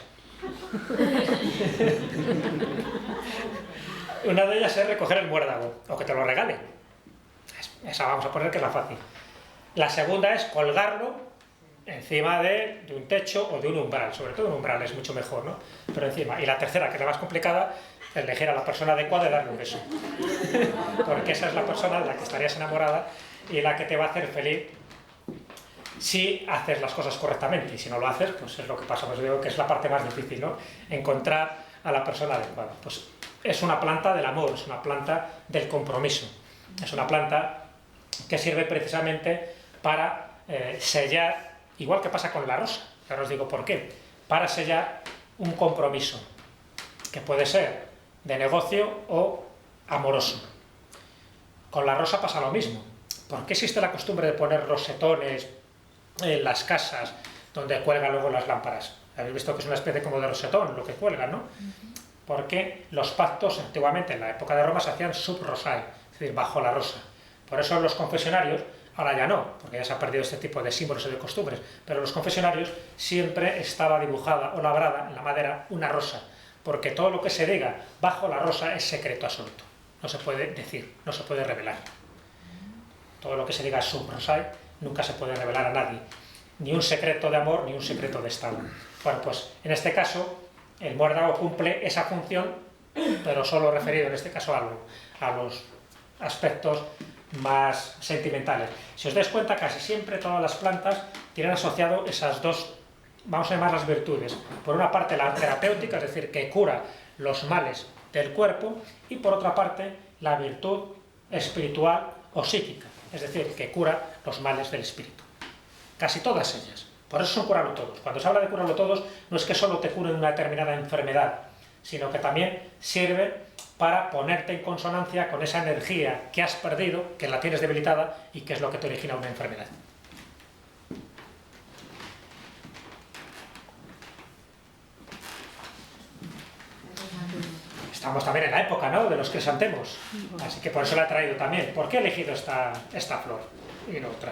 Una de ellas es recoger el muérdago, o que te lo regalen. Esa vamos a poner que es la fácil. La segunda es colgarlo encima de un techo o de un umbral, sobre todo un umbral es mucho mejor, ¿no? Pero encima. Y la tercera, que es la más complicada, es elegir a la persona adecuada y darle un beso. Porque esa es la persona de la que estarías enamorada y la que te va a hacer feliz si haces las cosas correctamente. Y si no lo haces, pues es lo que pasa, pues digo que es la parte más difícil, ¿no? Encontrar a la persona adecuada. Pues es una planta del amor, es una planta del compromiso. Es una planta que sirve precisamente para sellar, igual que pasa con la rosa, ahora os digo por qué, para sellar un compromiso, que puede ser de negocio o amoroso. Con la rosa pasa lo mismo. ¿Por qué existe la costumbre de poner rosetones en las casas donde cuelgan luego las lámparas? Habéis visto que es una especie como de rosetón lo que cuelgan, ¿no? Porque los pactos antiguamente en la época de Roma se hacían sub rosae, es decir, bajo la rosa. Por eso en los confesionarios, ahora ya no, porque ya se ha perdido este tipo de símbolos y de costumbres, pero en los confesionarios siempre estaba dibujada o labrada en la madera una rosa, porque todo lo que se diga bajo la rosa es secreto absoluto, no se puede decir, no se puede revelar. todo lo que se diga es subrosai, nunca se puede revelar a nadie, ni un secreto de amor, ni un secreto de Estado. Bueno, pues en este caso, el muérdago cumple esa función, pero solo referido en este caso a los aspectos más sentimentales. Si os dais cuenta, casi siempre todas las plantas tienen asociado esas dos, vamos a llamarlas virtudes. Por una parte la terapéutica, es decir, que cura los males del cuerpo, y por otra parte la virtud espiritual o psíquica, es decir, que cura los males del espíritu. Casi todas ellas. Por eso son curarlo todos. Cuando se habla de curarlo todos, no es que solo te curen una determinada enfermedad, sino que también sirve para ponerte en consonancia con esa energía que has perdido, que la tienes debilitada y que es lo que te origina una enfermedad. Estamos también en la época, ¿no?, de los crisantemos, así que por eso la he traído también. ¿Por qué he elegido esta flor y no otra?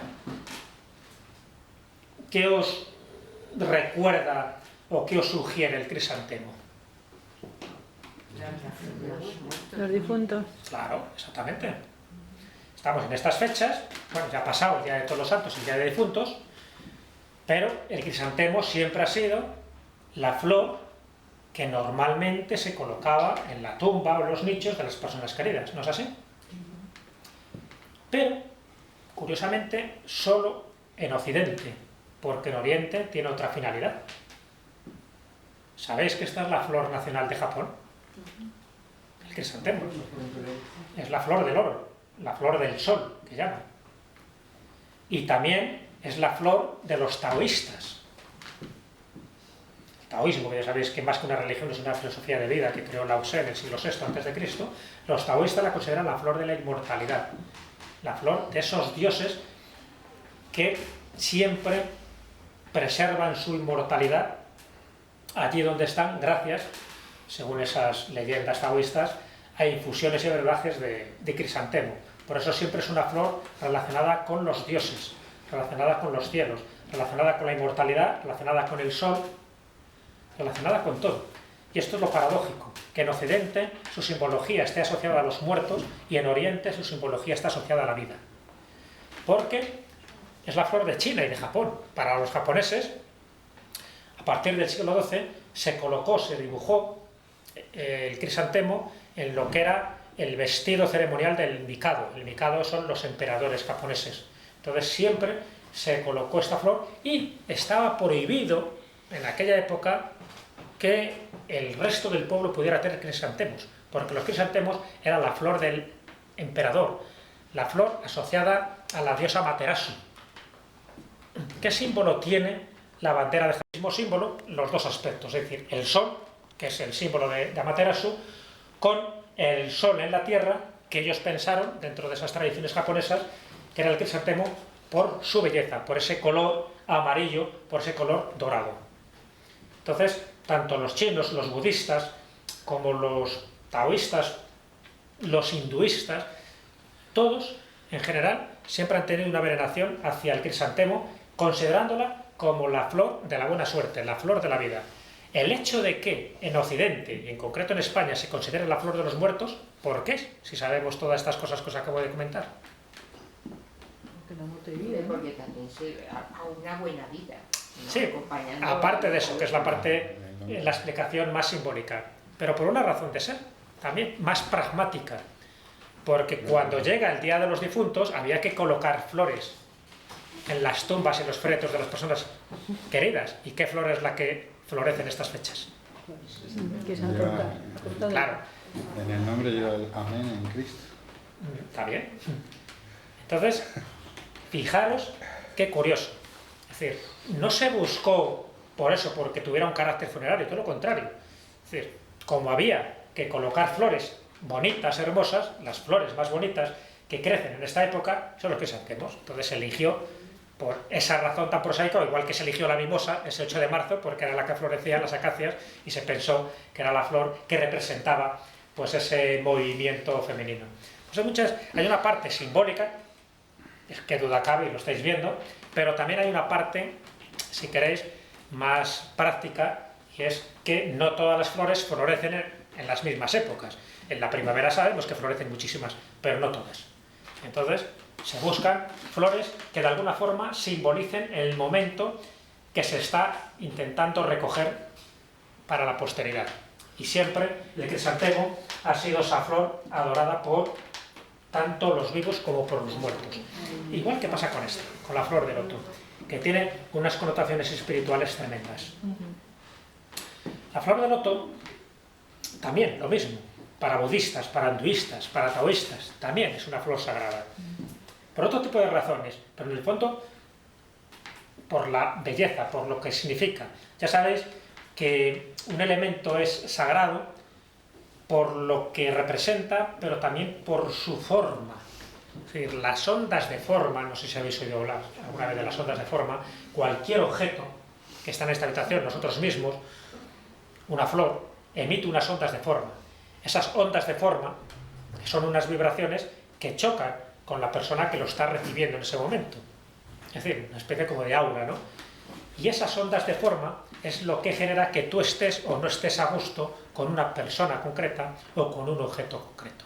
¿Qué os recuerda o qué os sugiere el crisantemo? Los difuntos. Claro, exactamente. Estamos en estas fechas, bueno, ya ha pasado el Día de Todos los Santos, el Día de Difuntos, pero el crisantemo siempre ha sido la flor que normalmente se colocaba en la tumba o en los nichos de las personas queridas, ¿no es así? Pero, curiosamente, solo en Occidente, porque en Oriente tiene otra finalidad. ¿Sabéis que esta es la flor nacional de Japón? El crisantemo. Es la flor del oro, la flor del sol, que llaman. Y también es la flor de los taoístas. El taoísmo, que ya sabéis que más que una religión es una filosofía de vida que creó Lao Tse en el siglo VI a.C., los taoístas la consideran la flor de la inmortalidad, la flor de esos dioses que siempre preservan su inmortalidad allí donde están, gracias, según esas leyendas taoístas, a infusiones y brebajes de crisantemo. Por eso siempre es una flor relacionada con los dioses, relacionada con los cielos, relacionada con la inmortalidad, relacionada con el sol, relacionada con todo. Y esto es lo paradójico, que en Occidente su simbología esté asociada a los muertos y en Oriente su simbología está asociada a la vida. Porque es la flor de China y de Japón. Para los japoneses, a partir del siglo XII, se colocó, se dibujó el crisantemo en lo que era el vestido ceremonial del mikado. El mikado son los emperadores japoneses. Entonces siempre se colocó esta flor y estaba prohibido en aquella época que el resto del pueblo pudiera tener crisantemos, porque los crisantemos eran la flor del emperador, la flor asociada a la diosa Amaterasu. ¿Qué símbolo tiene la bandera de Japón? El mismo símbolo, los dos aspectos, es decir, el sol, que es el símbolo de Amaterasu, con el sol en la tierra, que ellos pensaron, dentro de esas tradiciones japonesas, que era el crisantemo por su belleza, por ese color amarillo, por ese color dorado. Entonces, tanto los chinos, los budistas, como los taoístas, los hinduistas, todos, en general, siempre han tenido una veneración hacia el crisantemo, considerándola como la flor de la buena suerte, la flor de la vida. El hecho de que en Occidente, y en concreto en España, se considere la flor de los muertos, ¿por qué? Si sabemos todas estas cosas que os acabo de comentar. Porque también sirve a una buena vida, ¿no? Sí, aparte de eso, que es la parte, la explicación más simbólica, pero por una razón de ser, también más pragmática, porque cuando llega el Día de los Difuntos había que colocar flores en las tumbas y los féretros de las personas queridas. ¿Y qué flor es la que florece en estas fechas? Que se han cortado. Claro. En el nombre lleva el amén en Cristo. ¿Está bien? Entonces, fijaros qué curioso. Es decir, no se buscó por eso, porque tuviera un carácter funerario, todo lo contrario. Es decir, como había que colocar flores bonitas, hermosas, las flores más bonitas que crecen en esta época son los crisantemos. Entonces se eligió por esa razón tan prosaica, igual que se eligió la mimosa ese 8 de marzo, porque era la que florecían las acacias, y se pensó que era la flor que representaba pues ese movimiento femenino. Pues hay una parte simbólica, es que duda cabe y lo estáis viendo, pero también hay una parte, si queréis, más práctica, y es que no todas las flores florecen en las mismas épocas. En la primavera sabemos que florecen muchísimas, pero no todas. Entonces, Se buscan flores que de alguna forma simbolicen el momento que se está intentando recoger para la posteridad. Y siempre el crisantemo ha sido esa flor adorada por tanto los vivos como por los muertos. Igual que pasa con esta, con la flor de loto, que tiene unas connotaciones espirituales tremendas. La flor de loto, también lo mismo, para budistas, para hinduistas, para taoístas, también es una flor sagrada. Por otro tipo de razones, pero en el fondo por la belleza, por lo que significa. Ya sabéis que un elemento es sagrado por lo que representa, pero también por su forma. Es decir, las ondas de forma, no sé si habéis oído hablar alguna vez de las ondas de forma, cualquier objeto que está en esta habitación, nosotros mismos, una flor, emite unas ondas de forma. Esas ondas de forma son unas vibraciones que chocan con la persona que lo está recibiendo en ese momento. Es decir, una especie como de aura, ¿no? Y esas ondas de forma es lo que genera que tú estés o no estés a gusto con una persona concreta o con un objeto concreto.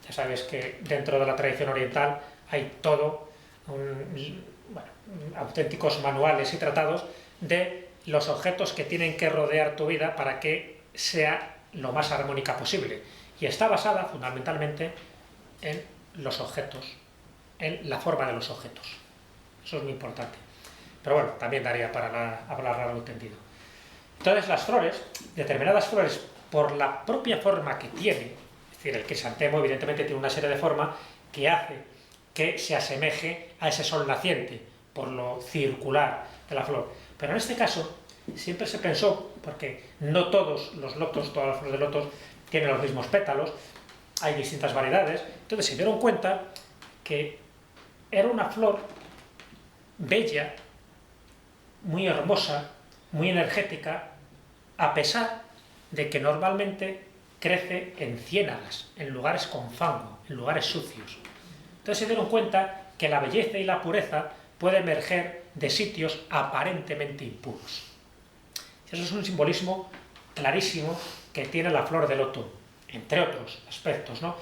Ya sabes que dentro de la tradición oriental hay todo, auténticos manuales y tratados de los objetos que tienen que rodear tu vida para que sea lo más armónica posible. Y está basada fundamentalmente en los objetos, en la forma de los objetos. Eso es muy importante. Pero bueno, también daría para hablar largo y tendido. Entonces las flores, determinadas flores, por la propia forma que tienen, es decir, el crisantemo evidentemente tiene una serie de formas que hace que se asemeje a ese sol naciente, por lo circular de la flor. Pero en este caso, siempre se pensó, porque no todos los lotos, todas las flores de lotos, tienen los mismos pétalos, hay distintas variedades, entonces se dieron cuenta que era una flor bella, muy hermosa, muy energética, a pesar de que normalmente crece en ciénagas, en lugares con fango, en lugares sucios. Entonces se dieron cuenta que la belleza y la pureza puede emerger de sitios aparentemente impuros. Eso es un simbolismo clarísimo que tiene la flor de loto, entre otros aspectos, ¿no?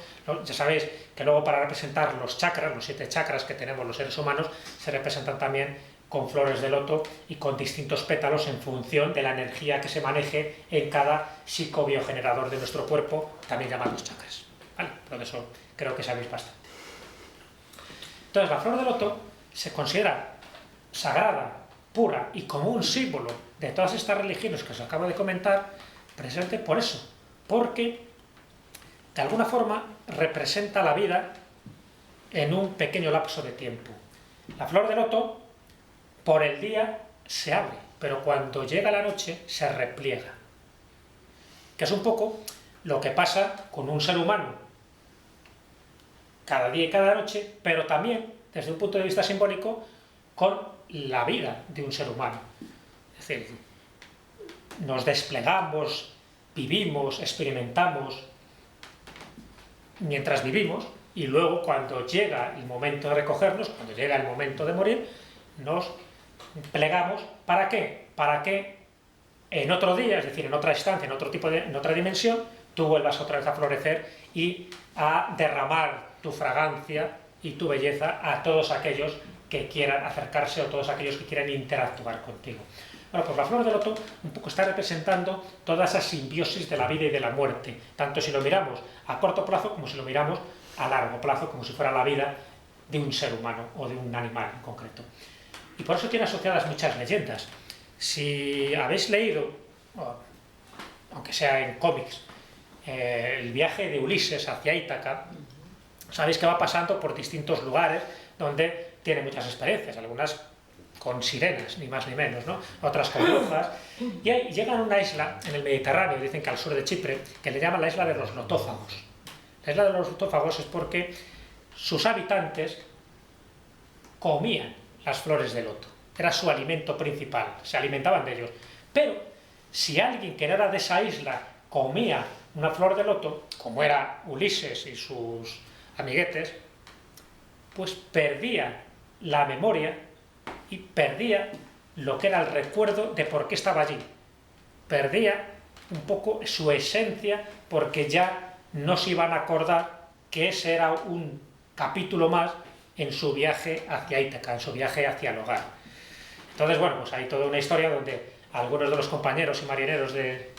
Ya sabéis que luego para representar los chakras, los 7 chakras que tenemos los seres humanos, se representan también con flores de loto y con distintos pétalos en función de la energía que se maneje en cada psicobiogenerador de nuestro cuerpo, también llamados chakras. ¿Vale? Pero de eso creo que sabéis bastante. Entonces la flor de loto se considera sagrada, pura y como un símbolo de todas estas religiones que os acabo de comentar, precisamente por eso, porque de alguna forma representa la vida en un pequeño lapso de tiempo. La flor de loto por el día se abre, pero cuando llega la noche se repliega, que es un poco lo que pasa con un ser humano cada día y cada noche, pero también desde un punto de vista simbólico con la vida de un ser humano. Es decir, nos desplegamos, vivimos, experimentamos mientras vivimos, y luego cuando llega el momento de recogernos, cuando llega el momento de morir, nos plegamos. ¿Para qué? Para que en otro día, es decir, en otra instancia, en otra dimensión, tú vuelvas otra vez a florecer y a derramar tu fragancia y tu belleza a todos aquellos que quieran acercarse o todos aquellos que quieran interactuar contigo. Bueno, pues la flor de loto un poco está representando toda esa simbiosis de la vida y de la muerte, tanto si lo miramos a corto plazo como si lo miramos a largo plazo, como si fuera la vida de un ser humano o de un animal en concreto. Y por eso tiene asociadas muchas leyendas. Si habéis leído, aunque sea en cómics, el viaje de Ulises hacia Ítaca, sabéis que va pasando por distintos lugares donde tiene muchas experiencias, algunas con sirenas, ni más ni menos, ¿no? Otras con brujas, y ahí llegan a una isla en el Mediterráneo, dicen que al sur de Chipre, que le llaman la isla de los lotófagos. La isla de los lotófagos es porque sus habitantes comían las flores de loto, era su alimento principal, se alimentaban de ellos. Pero si alguien que no era de esa isla comía una flor de loto, como era Ulises y sus amiguetes, pues perdía la memoria y perdía lo que era el recuerdo de por qué estaba allí. Perdía un poco su esencia porque ya no se iban a acordar que ese era un capítulo más en su viaje hacia Ítaca, en su viaje hacia el hogar. Entonces, bueno, pues hay toda una historia donde algunos de los compañeros y marineros de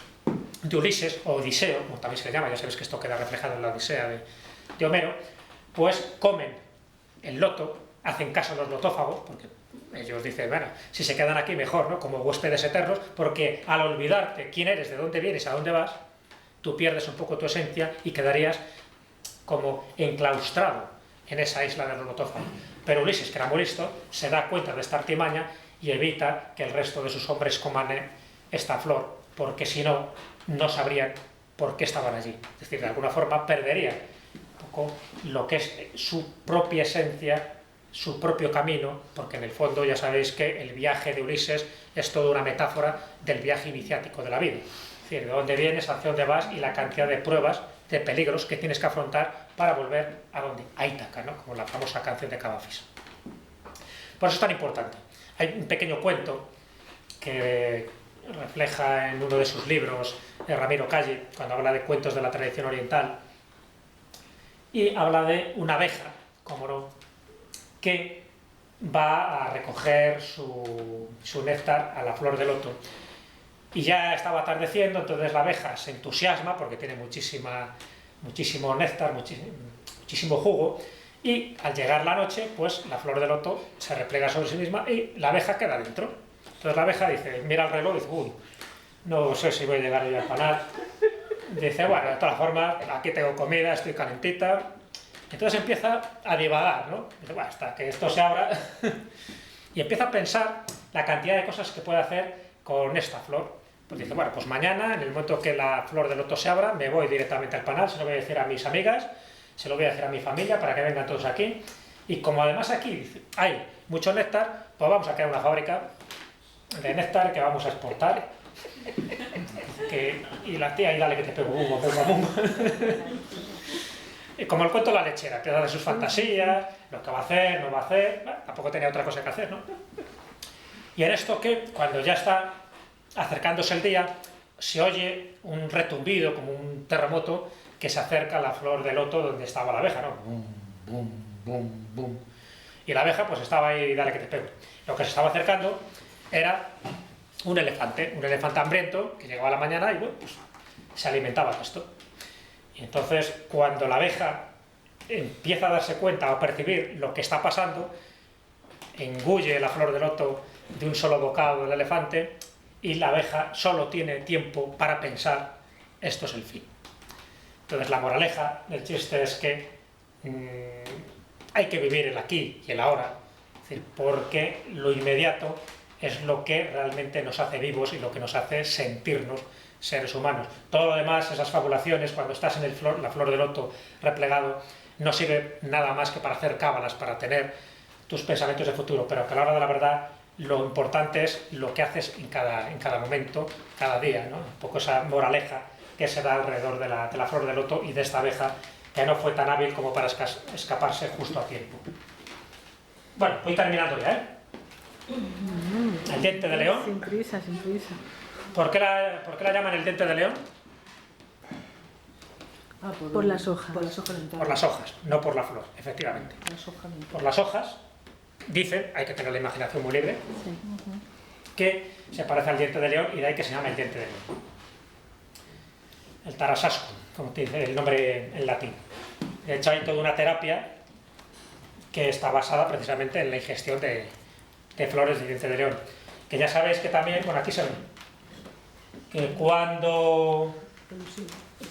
Ulises, o Odiseo, como también se le llama, ya sabéis que esto queda reflejado en la Odisea de Homero, pues comen el loto, hacen caso a los lotófagos, porque ellos dicen, bueno, si se quedan aquí mejor, ¿no?, como huéspedes eternos, porque al olvidarte quién eres, de dónde vienes, a dónde vas, tú pierdes un poco tu esencia y quedarías como enclaustrado en esa isla de los lotófagos. Pero Ulises, que era muy listo, se da cuenta de esta artimaña y evita que el resto de sus hombres coman esta flor, porque si no, no sabrían por qué estaban allí. Es decir, de alguna forma perderían un poco lo que es su propia esencia, su propio camino, porque en el fondo ya sabéis que el viaje de Ulises es toda una metáfora del viaje iniciático de la vida. Es decir, de dónde vienes, hacia dónde vas y la cantidad de pruebas, de peligros que tienes que afrontar para volver a dónde, a Ítaca, ¿no?, como la famosa canción de Cavafis. Por eso es tan importante. Hay un pequeño cuento que refleja en uno de sus libros Ramiro Calle, cuando habla de cuentos de la tradición oriental, y habla de una abeja, como no, que va a recoger su néctar a la flor de loto. Y ya estaba atardeciendo, entonces la abeja se entusiasma porque tiene muchísimo néctar, muchísimo jugo, y al llegar la noche, pues la flor de loto se replega sobre sí misma y la abeja queda dentro. Entonces la abeja dice, mira el reloj y dice, uy, no sé si voy a llegar yo al panal. Dice, bueno, de todas formas, aquí tengo comida, estoy calentita. Entonces empieza a divagar, ¿no? Dice, bueno, hasta que esto se abra. Y empieza a pensar la cantidad de cosas que puede hacer con esta flor. Pues dice, bueno, pues mañana, en el momento que la flor de loto se abra, me voy directamente al panal, se lo voy a decir a mis amigas, se lo voy a decir a mi familia para que vengan todos aquí. Y como además aquí hay mucho néctar, pues vamos a crear una fábrica de néctar que vamos a exportar. Y la tía, y dale que te pego, bum, bum, bum. Y como el cuento de la lechera, empieza de sus fantasías, lo que va a hacer, no va a hacer, bueno, tampoco tenía otra cosa que hacer, ¿no? Y en esto que, cuando ya está acercándose el día, se oye un retumbido, como un terremoto, que se acerca a la flor de loto donde estaba la abeja, ¿no? Bum, bum, bum, bum. Y la abeja pues estaba ahí, dale que te pego. Lo que se estaba acercando era un elefante hambriento, que llegaba a la mañana y bueno, pues se alimentaba de esto. Y entonces, cuando la abeja empieza a darse cuenta o a percibir lo que está pasando, engulle la flor de loto de un solo bocado del elefante y la abeja solo tiene tiempo para pensar, esto es el fin. Entonces la moraleja del chiste es que hay que vivir el aquí y el ahora, es decir, porque lo inmediato es lo que realmente nos hace vivos y lo que nos hace sentirnos seres humanos. Todo lo demás, esas fabulaciones, cuando estás en la flor de loto replegado, no sirve nada más que para hacer cábalas, para tener tus pensamientos de futuro, pero que a la hora de la verdad lo importante es lo que haces en cada momento, cada día, ¿no? Un poco esa moraleja que se da alrededor de la flor de loto y de esta abeja que no fue tan hábil como para escaparse justo a tiempo. Bueno, voy terminando ya, ¿eh? El diente de león. Sin prisa, sin prisa. ¿Por qué la llaman el diente de león? Por las hojas. Por las hojas dentales. Por las hojas, no por la flor, efectivamente. Las hojas dentales. Por las hojas, dicen, hay que tener la imaginación muy libre, Sí. que se parece al diente de león y de ahí que se llama el diente de león. El tarasasco, como te dice el nombre en latín. De hecho, hay toda una terapia que está basada precisamente en la ingestión de flores de diente de león. Que ya sabéis que también, bueno, aquí se ve, que cuando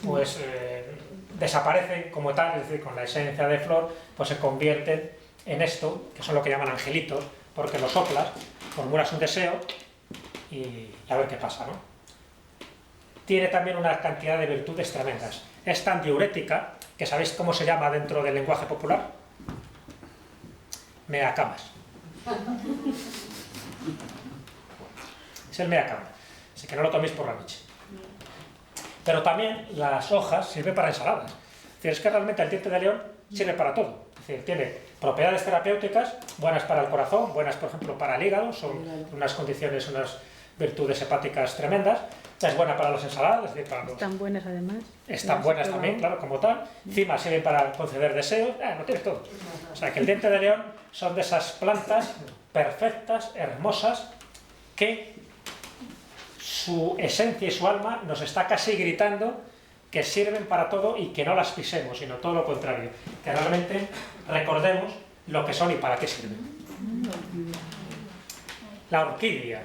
pues desaparecen como tal, es decir, con la esencia de flor, pues se convierten en esto, que son lo que llaman angelitos, porque los soplas, formulas un deseo y a ver qué pasa, ¿no? Tiene también una cantidad de virtudes tremendas. Es tan diurética que ¿sabéis cómo se llama dentro del lenguaje popular? Meacamas. Es el meacama, así que no lo toméis por la noche. Pero también las hojas sirven para ensaladas. Es decir, es que realmente el diente de león sirve para todo. Es decir, tiene propiedades terapéuticas buenas para el corazón, buenas por ejemplo para el hígado, son unas condiciones, unas virtudes hepáticas tremendas. Es buena para las ensaladas, es decir, para los... Están buenas además. Están buenas también, claro, como tal. Encima sirven para conceder deseos. Lo tienes todo. O sea, que el diente de león son de esas plantas perfectas, hermosas, que su esencia y su alma nos está casi gritando que sirven para todo y que no las pisemos, sino todo lo contrario. Que realmente recordemos lo que son y para qué sirven. La orquídea.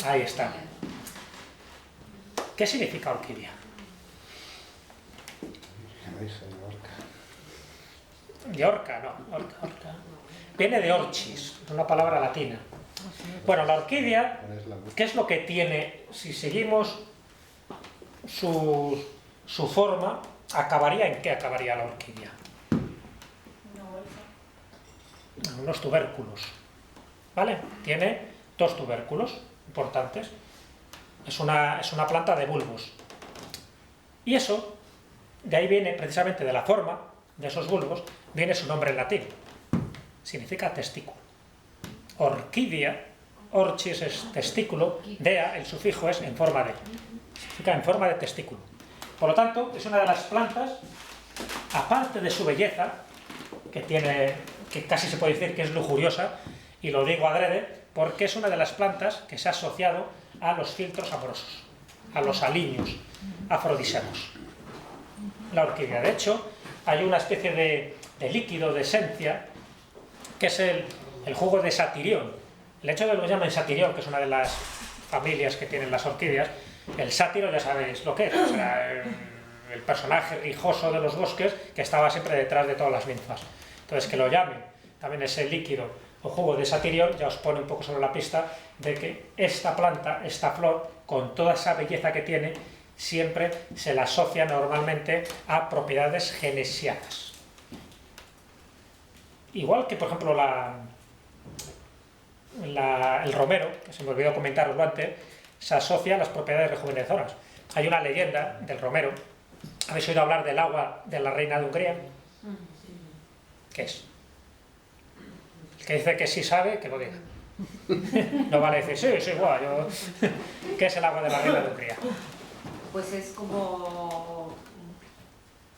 Ahí está. ¿Qué significa orquídea? De orca, no, orca. Viene de orchis, una palabra latina. Bueno, la orquídea, ¿qué es lo que tiene? Si seguimos su forma, ¿en qué acabaría la orquídea? En unos tubérculos, ¿vale? Tiene 2 tubérculos importantes. Es una planta de bulbos. Y eso, de ahí viene, precisamente de la forma de esos bulbos, viene su nombre en latín. Significa testículo. Orquídea, orchis es testículo, dea, el sufijo es en forma de. Significa en forma de testículo. Por lo tanto, es una de las plantas, aparte de su belleza, que casi se puede decir que es lujuriosa, y lo digo adrede, porque es una de las plantas que se ha asociado a los filtros amorosos, a los aliños afrodisíacos. La orquídea, de hecho, hay una especie de líquido, de esencia, que es el jugo de satirión. El hecho de que lo llamen satirión, que es una de las familias que tienen las orquídeas, el sátiro ya sabéis lo que es, o sea, el personaje rijoso de los bosques que estaba siempre detrás de todas las ninfas. Entonces, que lo llamen también ese líquido o jugo de satirión ya os pone un poco sobre la pista de que esta planta, esta flor, con toda esa belleza que tiene, siempre se la asocia normalmente a propiedades genesiacas. Igual que, por ejemplo, el romero, que se me olvidó comentaroslo antes, se asocia a las propiedades rejuvenecedoras. Hay una leyenda del romero. ¿Habéis oído hablar del agua de la reina de Hungría? ¿Qué es? El que dice que sí sabe, que lo diga. No vale decir, sí, guau, yo... ¿Qué es el agua de la reina de Hungría? Pues es como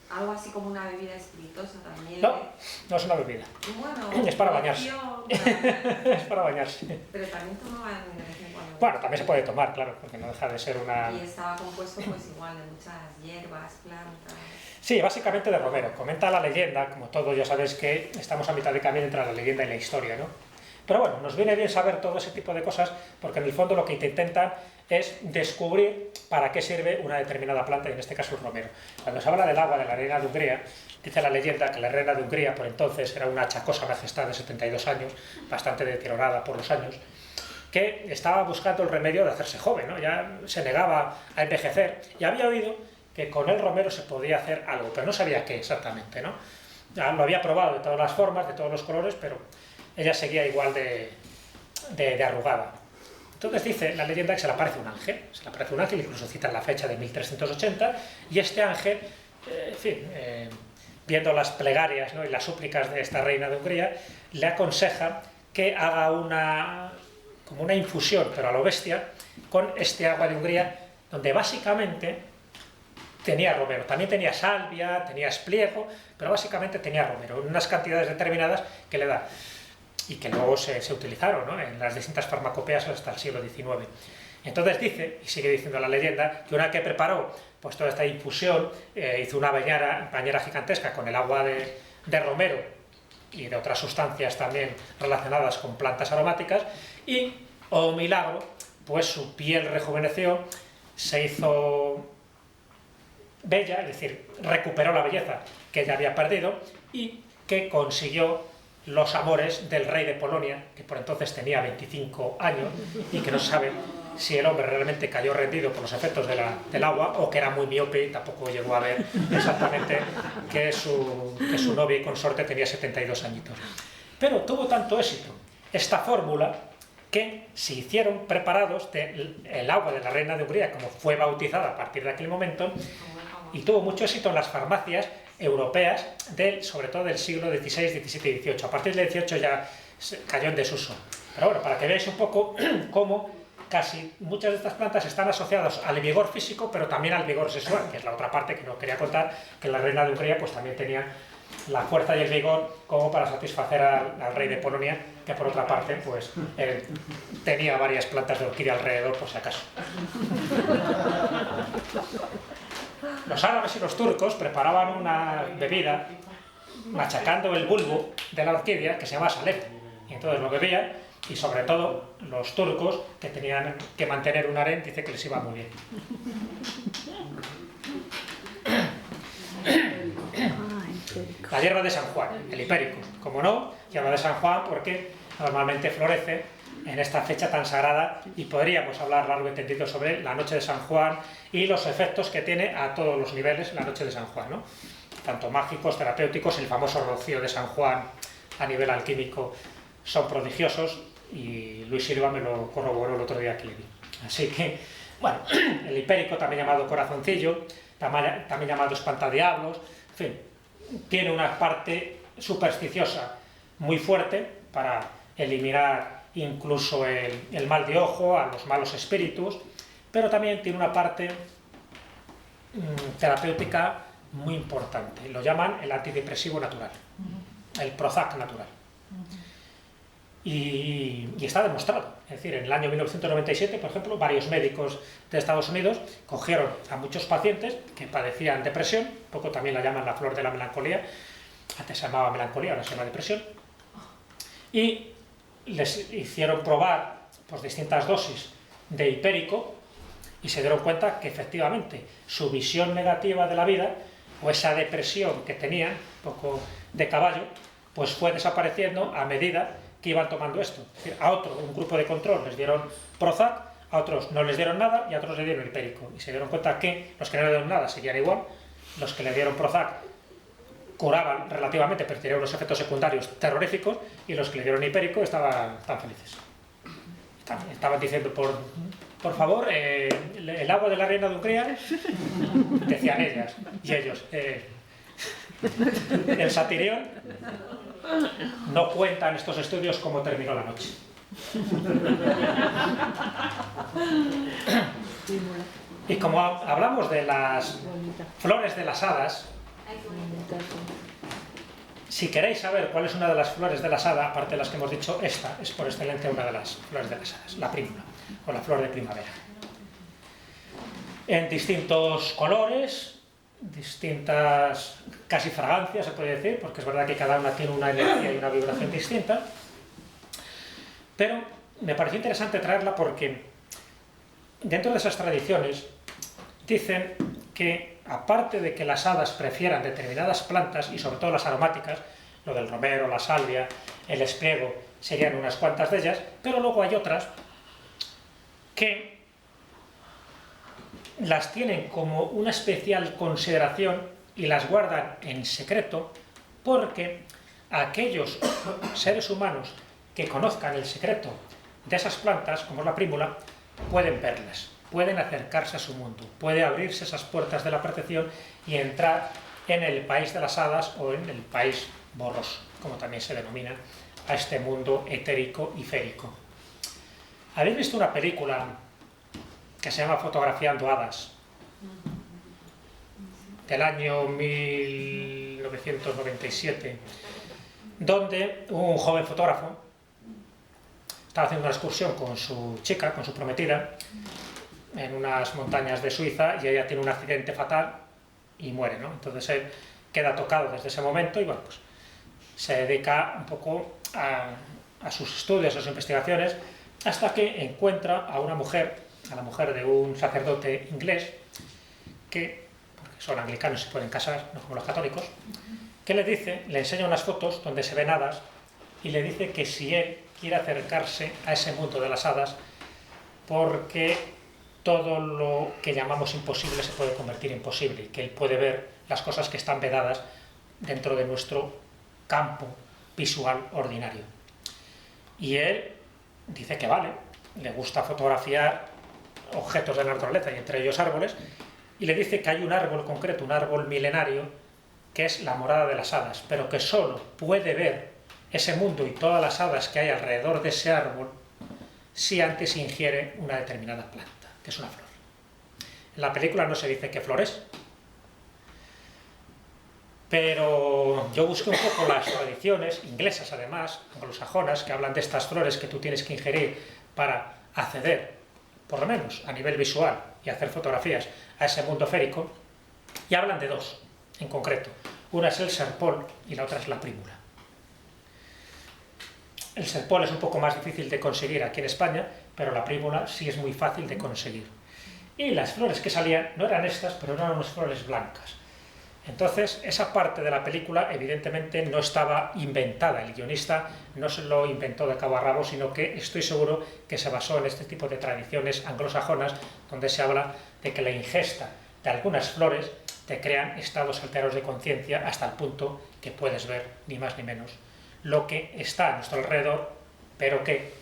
algo así como una bebida espirituosa también. No es una bebida. Bueno, es para bañarse. Es para bañarse. Pero también tomaban de vez en cuando. Bueno, también se puede tomar, claro, porque no deja de ser una... Y estaba compuesto pues igual de muchas hierbas, plantas... Sí, básicamente de romero. Comenta la leyenda, como todos ya sabéis que estamos a mitad de camino entre la leyenda y la historia, ¿no? Pero bueno, nos viene bien saber todo ese tipo de cosas, porque en el fondo lo que intentan es descubrir para qué sirve una determinada planta, y en este caso el romero. Cuando se habla del agua de la reina de Hungría, dice la leyenda que la reina de Hungría por entonces era una achacosa majestad de 72 años, bastante deteriorada por los años, que estaba buscando el remedio de hacerse joven, ¿no? Ya se negaba a envejecer, y había oído que con el romero se podía hacer algo, pero no sabía qué exactamente, ¿no? Ya lo había probado de todas las formas, de todos los colores, pero ella seguía igual de arrugada. Entonces dice la leyenda que se le aparece un ángel, incluso cita la fecha de 1380, y este ángel, en fin, viendo las plegarias, ¿no?, y las súplicas de esta reina de Hungría, le aconseja que haga como una infusión, pero a lo bestia, con este agua de Hungría, donde básicamente tenía romero. También tenía salvia, tenía espliego, pero básicamente tenía romero, en unas cantidades determinadas que le da, y que luego se utilizaron, ¿no?, en las distintas farmacopeas hasta el siglo XIX. Entonces dice, y sigue diciendo la leyenda, que una que preparó pues toda esta infusión, hizo una bañera gigantesca con el agua de romero y de otras sustancias también relacionadas con plantas aromáticas, y, oh milagro, pues su piel rejuveneció, se hizo bella, es decir, recuperó la belleza que ella había perdido, y que consiguió los amores del rey de Polonia, que por entonces tenía 25 años, y que no se sabe si el hombre realmente cayó rendido por los efectos del agua, o que era muy miope y tampoco llegó a ver exactamente que su novia y consorte tenía 72 añitos. Pero tuvo tanto éxito esta fórmula que se hicieron preparados del agua de la reina de Hungría, como fue bautizada a partir de aquel momento, y tuvo mucho éxito en las farmacias europeas, sobre todo del siglo XVI, XVII y XVIII. A partir del XVIII ya cayó en desuso. Pero bueno, para que veáis un poco cómo casi muchas de estas plantas están asociadas al vigor físico, pero también al vigor sexual, que es la otra parte que no quería contar, que la reina de Hungría pues también tenía la fuerza y el vigor como para satisfacer al rey de Polonia, que por otra parte pues tenía varias plantas de orquídea alrededor por si acaso. Los árabes y los turcos preparaban una bebida machacando el bulbo de la orquídea que se llama salep, y entonces lo bebían, y sobre todo los turcos que tenían que mantener un harén, dice que les iba muy bien. La hierba de San Juan, el hipérico, como no, hierba de San Juan porque normalmente florece en esta fecha tan sagrada, y podríamos hablar largo y tendido sobre la noche de San Juan y los efectos que tiene a todos los niveles la noche de San Juan, ¿no? Tanto mágicos, terapéuticos, el famoso rocío de San Juan a nivel alquímico son prodigiosos, y Luis Silva me lo corroboró el otro día que le vi. Así que, bueno, el hipérico, también llamado corazoncillo, también llamado espantadiablos, en fin, tiene una parte supersticiosa muy fuerte para eliminar incluso el mal de ojo, a los malos espíritus, pero también tiene una parte terapéutica muy importante. Lo llaman el antidepresivo natural, el Prozac natural. Y está demostrado. Es decir, en el año 1997, por ejemplo, varios médicos de Estados Unidos cogieron a muchos pacientes que padecían depresión, un poco también la llaman la flor de la melancolía, antes se llamaba melancolía, ahora se llama depresión, y les hicieron probar pues, distintas dosis de hipérico, y se dieron cuenta que efectivamente su visión negativa de la vida, o esa depresión que tenían, un poco de caballo, pues fue desapareciendo a medida que iban tomando esto. Es decir, a otro, un grupo de control, les dieron Prozac, a otros no les dieron nada y a otros les dieron hipérico. Y se dieron cuenta que los que no le dieron nada seguían igual, los que le dieron Prozac curaban relativamente, pero tenían unos efectos secundarios terroríficos, y los que le dieron hipérico estaban tan felices. Estaban diciendo, por favor, el agua de la reina de Hungría, decían ellas, y ellos, el Satirión, no cuentan estos estudios cómo terminó la noche. Y como hablamos de las flores de las hadas, si queréis saber cuál es una de las flores de las hadas, aparte de las que hemos dicho, esta es por excelencia una de las flores de las hadas, la prímula, o la flor de primavera. En distintos colores, distintas casi fragancias, se puede decir, porque es verdad que cada una tiene una energía y una vibración distinta, pero me pareció interesante traerla porque dentro de esas tradiciones dicen que, aparte de que las hadas prefieran determinadas plantas, y sobre todo las aromáticas, lo del romero, la salvia, el espliego, serían unas cuantas de ellas, pero luego hay otras que las tienen como una especial consideración y las guardan en secreto, porque aquellos seres humanos que conozcan el secreto de esas plantas, como es la prímula, pueden verlas, pueden acercarse a su mundo, puede abrirse esas puertas de la percepción y entrar en el país de las hadas, o en el país borroso, como también se denomina a este mundo etérico y férico. ¿Habéis visto una película que se llama Fotografiando hadas, del año 1997, donde un joven fotógrafo estaba haciendo una excursión con su chica, con su prometida, en unas montañas de Suiza, y ella tiene un accidente fatal y muere, ¿no? Entonces él queda tocado desde ese momento y bueno, pues se dedica un poco a sus estudios, a sus investigaciones, hasta que encuentra a una mujer, a la mujer de un sacerdote inglés, que, porque son anglicanos y se pueden casar, no como los católicos, que le enseña unas fotos donde se ven hadas, y le dice que si él quiere acercarse a ese mundo de las hadas, porque todo lo que llamamos imposible se puede convertir en posible, y que él puede ver las cosas que están vedadas dentro de nuestro campo visual ordinario. Y él dice que vale, le gusta fotografiar objetos de la naturaleza, y entre ellos árboles, y le dice que hay un árbol concreto, un árbol milenario, que es la morada de las hadas, pero que solo puede ver ese mundo y todas las hadas que hay alrededor de ese árbol si antes ingiere una determinada planta, que es una flor. En la película no se dice qué flor es, pero yo busqué un poco las tradiciones inglesas, además, anglosajonas, que hablan de estas flores que tú tienes que ingerir para acceder, por lo menos a nivel visual, y hacer fotografías a ese mundo férico, y hablan de dos en concreto. Una es el serpol y la otra es la prímula. El serpol es un poco más difícil de conseguir aquí en España, pero la prímula sí es muy fácil de conseguir. Y las flores que salían no eran estas, pero eran unas flores blancas. Entonces, esa parte de la película evidentemente no estaba inventada. El guionista no se lo inventó de cabo a rabo, sino que estoy seguro que se basó en este tipo de tradiciones anglosajonas, donde se habla de que la ingesta de algunas flores te crean estados alterados de conciencia hasta el punto que puedes ver, ni más ni menos, lo que está a nuestro alrededor, pero que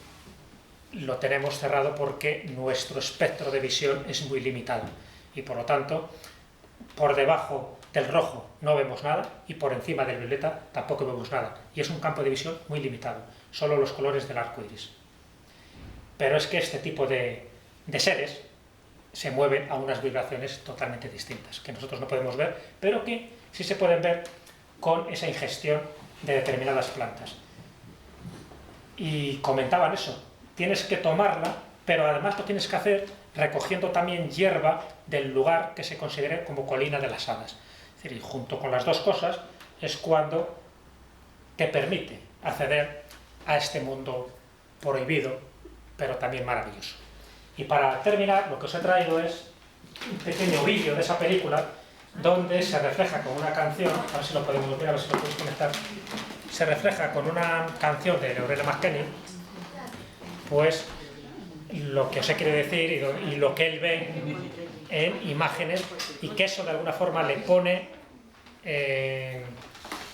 lo tenemos cerrado porque nuestro espectro de visión es muy limitado. Y por lo tanto, por debajo del rojo no vemos nada y por encima del violeta tampoco vemos nada. Y es un campo de visión muy limitado, solo los colores del arco iris. Pero es que este tipo de seres se mueven a unas vibraciones totalmente distintas, que nosotros no podemos ver, pero que sí se pueden ver con esa ingestión de determinadas plantas. Y comentaban eso, tienes que tomarla, pero además lo tienes que hacer recogiendo también hierba del lugar que se considere como colina de las hadas. Es decir, y junto con las dos cosas es cuando te permite acceder a este mundo prohibido, pero también maravilloso. Y para terminar, lo que os he traído es un pequeño vídeo de esa película donde se refleja con una canción, a ver si lo podemos ver, a ver si lo podéis conectar, se refleja con una canción de Lorena McKenney, pues lo que os he querido decir y lo que él ve en imágenes, y que eso de alguna forma le pone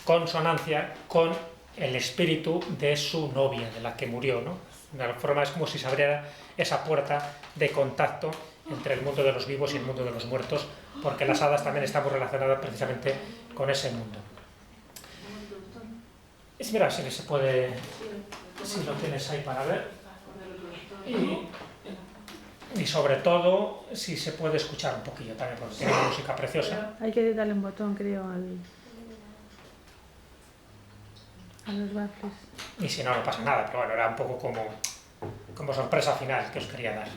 consonancia con el espíritu de su novia, de la que murió, ¿no? De alguna forma es como si se abriera esa puerta de contacto entre el mundo de los vivos y el mundo de los muertos, porque las hadas también están muy relacionadas precisamente con ese mundo. Mira, si se puede, si lo tienes ahí para ver, y sobre todo si se puede escuchar un poquillo también, porque tiene una música preciosa. Hay que darle un botón, creo, a los baffles. Y si no, no pasa nada, pero bueno, era un poco como sorpresa final que os quería dar,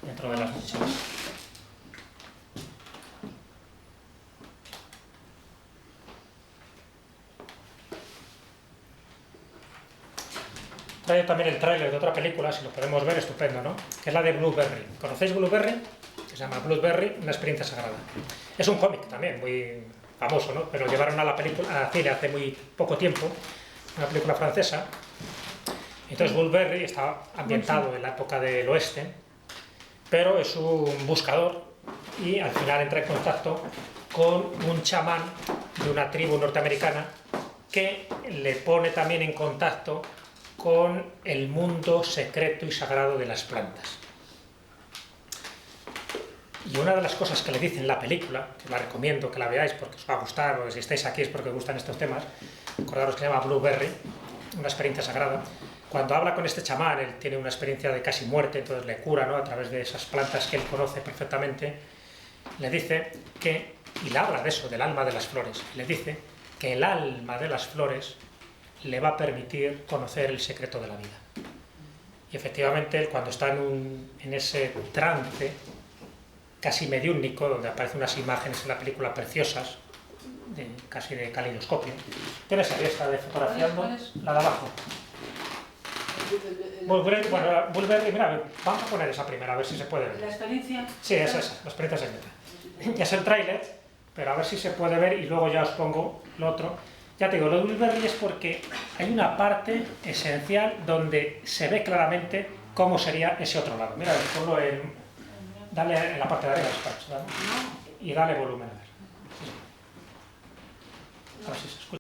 dentro de las muchas. Traigo también el tráiler de otra película, si lo podemos ver, estupendo, ¿no? Que es la de Blueberry. ¿Conocéis Blueberry? Que se llama Blueberry, una experiencia sagrada. Es un cómic también, muy famoso, ¿no? Pero llevaron a la película, a cine hace muy poco tiempo, una película francesa. Entonces Blueberry está ambientado en la época del oeste, pero es un buscador y al final entra en contacto con un chamán de una tribu norteamericana que le pone también en contacto con el mundo secreto y sagrado de las plantas. Y una de las cosas que le dice en la película, que la recomiendo que la veáis porque os va a gustar, o si estáis aquí es porque os gustan estos temas, acordaros que se llama Blueberry, una experiencia sagrada. Cuando habla con este chamán, él tiene una experiencia de casi muerte, entonces le cura, ¿no?, a través de esas plantas que él conoce perfectamente. Le dice que, y le habla de eso, del alma de las flores, le dice que el alma de las flores le va a permitir conocer el secreto de la vida. Y efectivamente, él, cuando está en ese trance casi mediúnico, donde aparecen unas imágenes en la película preciosas, casi de calidoscopio. ¿Tienes ahí esta de fotografiando? La de abajo. Blueberry, mira, vamos a poner esa primera, a ver si se puede ver. ¿La experiencia? Sí, es esa, la experiencia secreta. Es el tráiler, pero a ver si se puede ver y luego ya os pongo lo otro. Ya te digo, lo de Blueberry es porque hay una parte esencial donde se ve claramente cómo sería ese otro lado. Mira, ponlo dale en la parte de arriba, ¿vale? Y dale volumen, a ver. A ver si se escucha.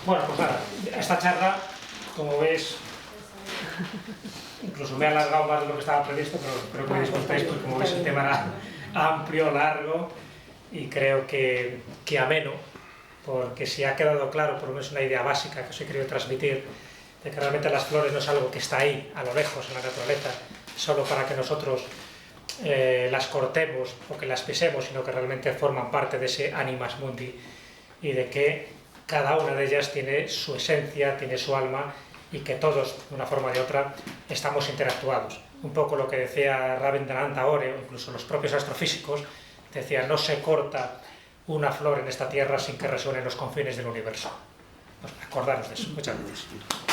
Bueno, pues nada, esta charla, como ves, incluso me he alargado más de lo que estaba previsto, pero espero que me disculpéis, porque como ves el tema era amplio, largo y creo que ameno, porque si ha quedado claro, por lo menos una idea básica que os he querido transmitir, de que realmente las flores no es algo que está ahí, a lo lejos, en la naturaleza, solo para que nosotros las cortemos o que las pisemos, sino que realmente forman parte de ese animas mundi y de que cada una de ellas tiene su esencia, tiene su alma y que todos, de una forma o de otra, estamos interactuados. Un poco lo que decía Rabindranath Tagore, o incluso los propios astrofísicos, decían, no se corta una flor en esta tierra sin que resuene en los confines del universo. Pues acordaros de eso. Muchas gracias.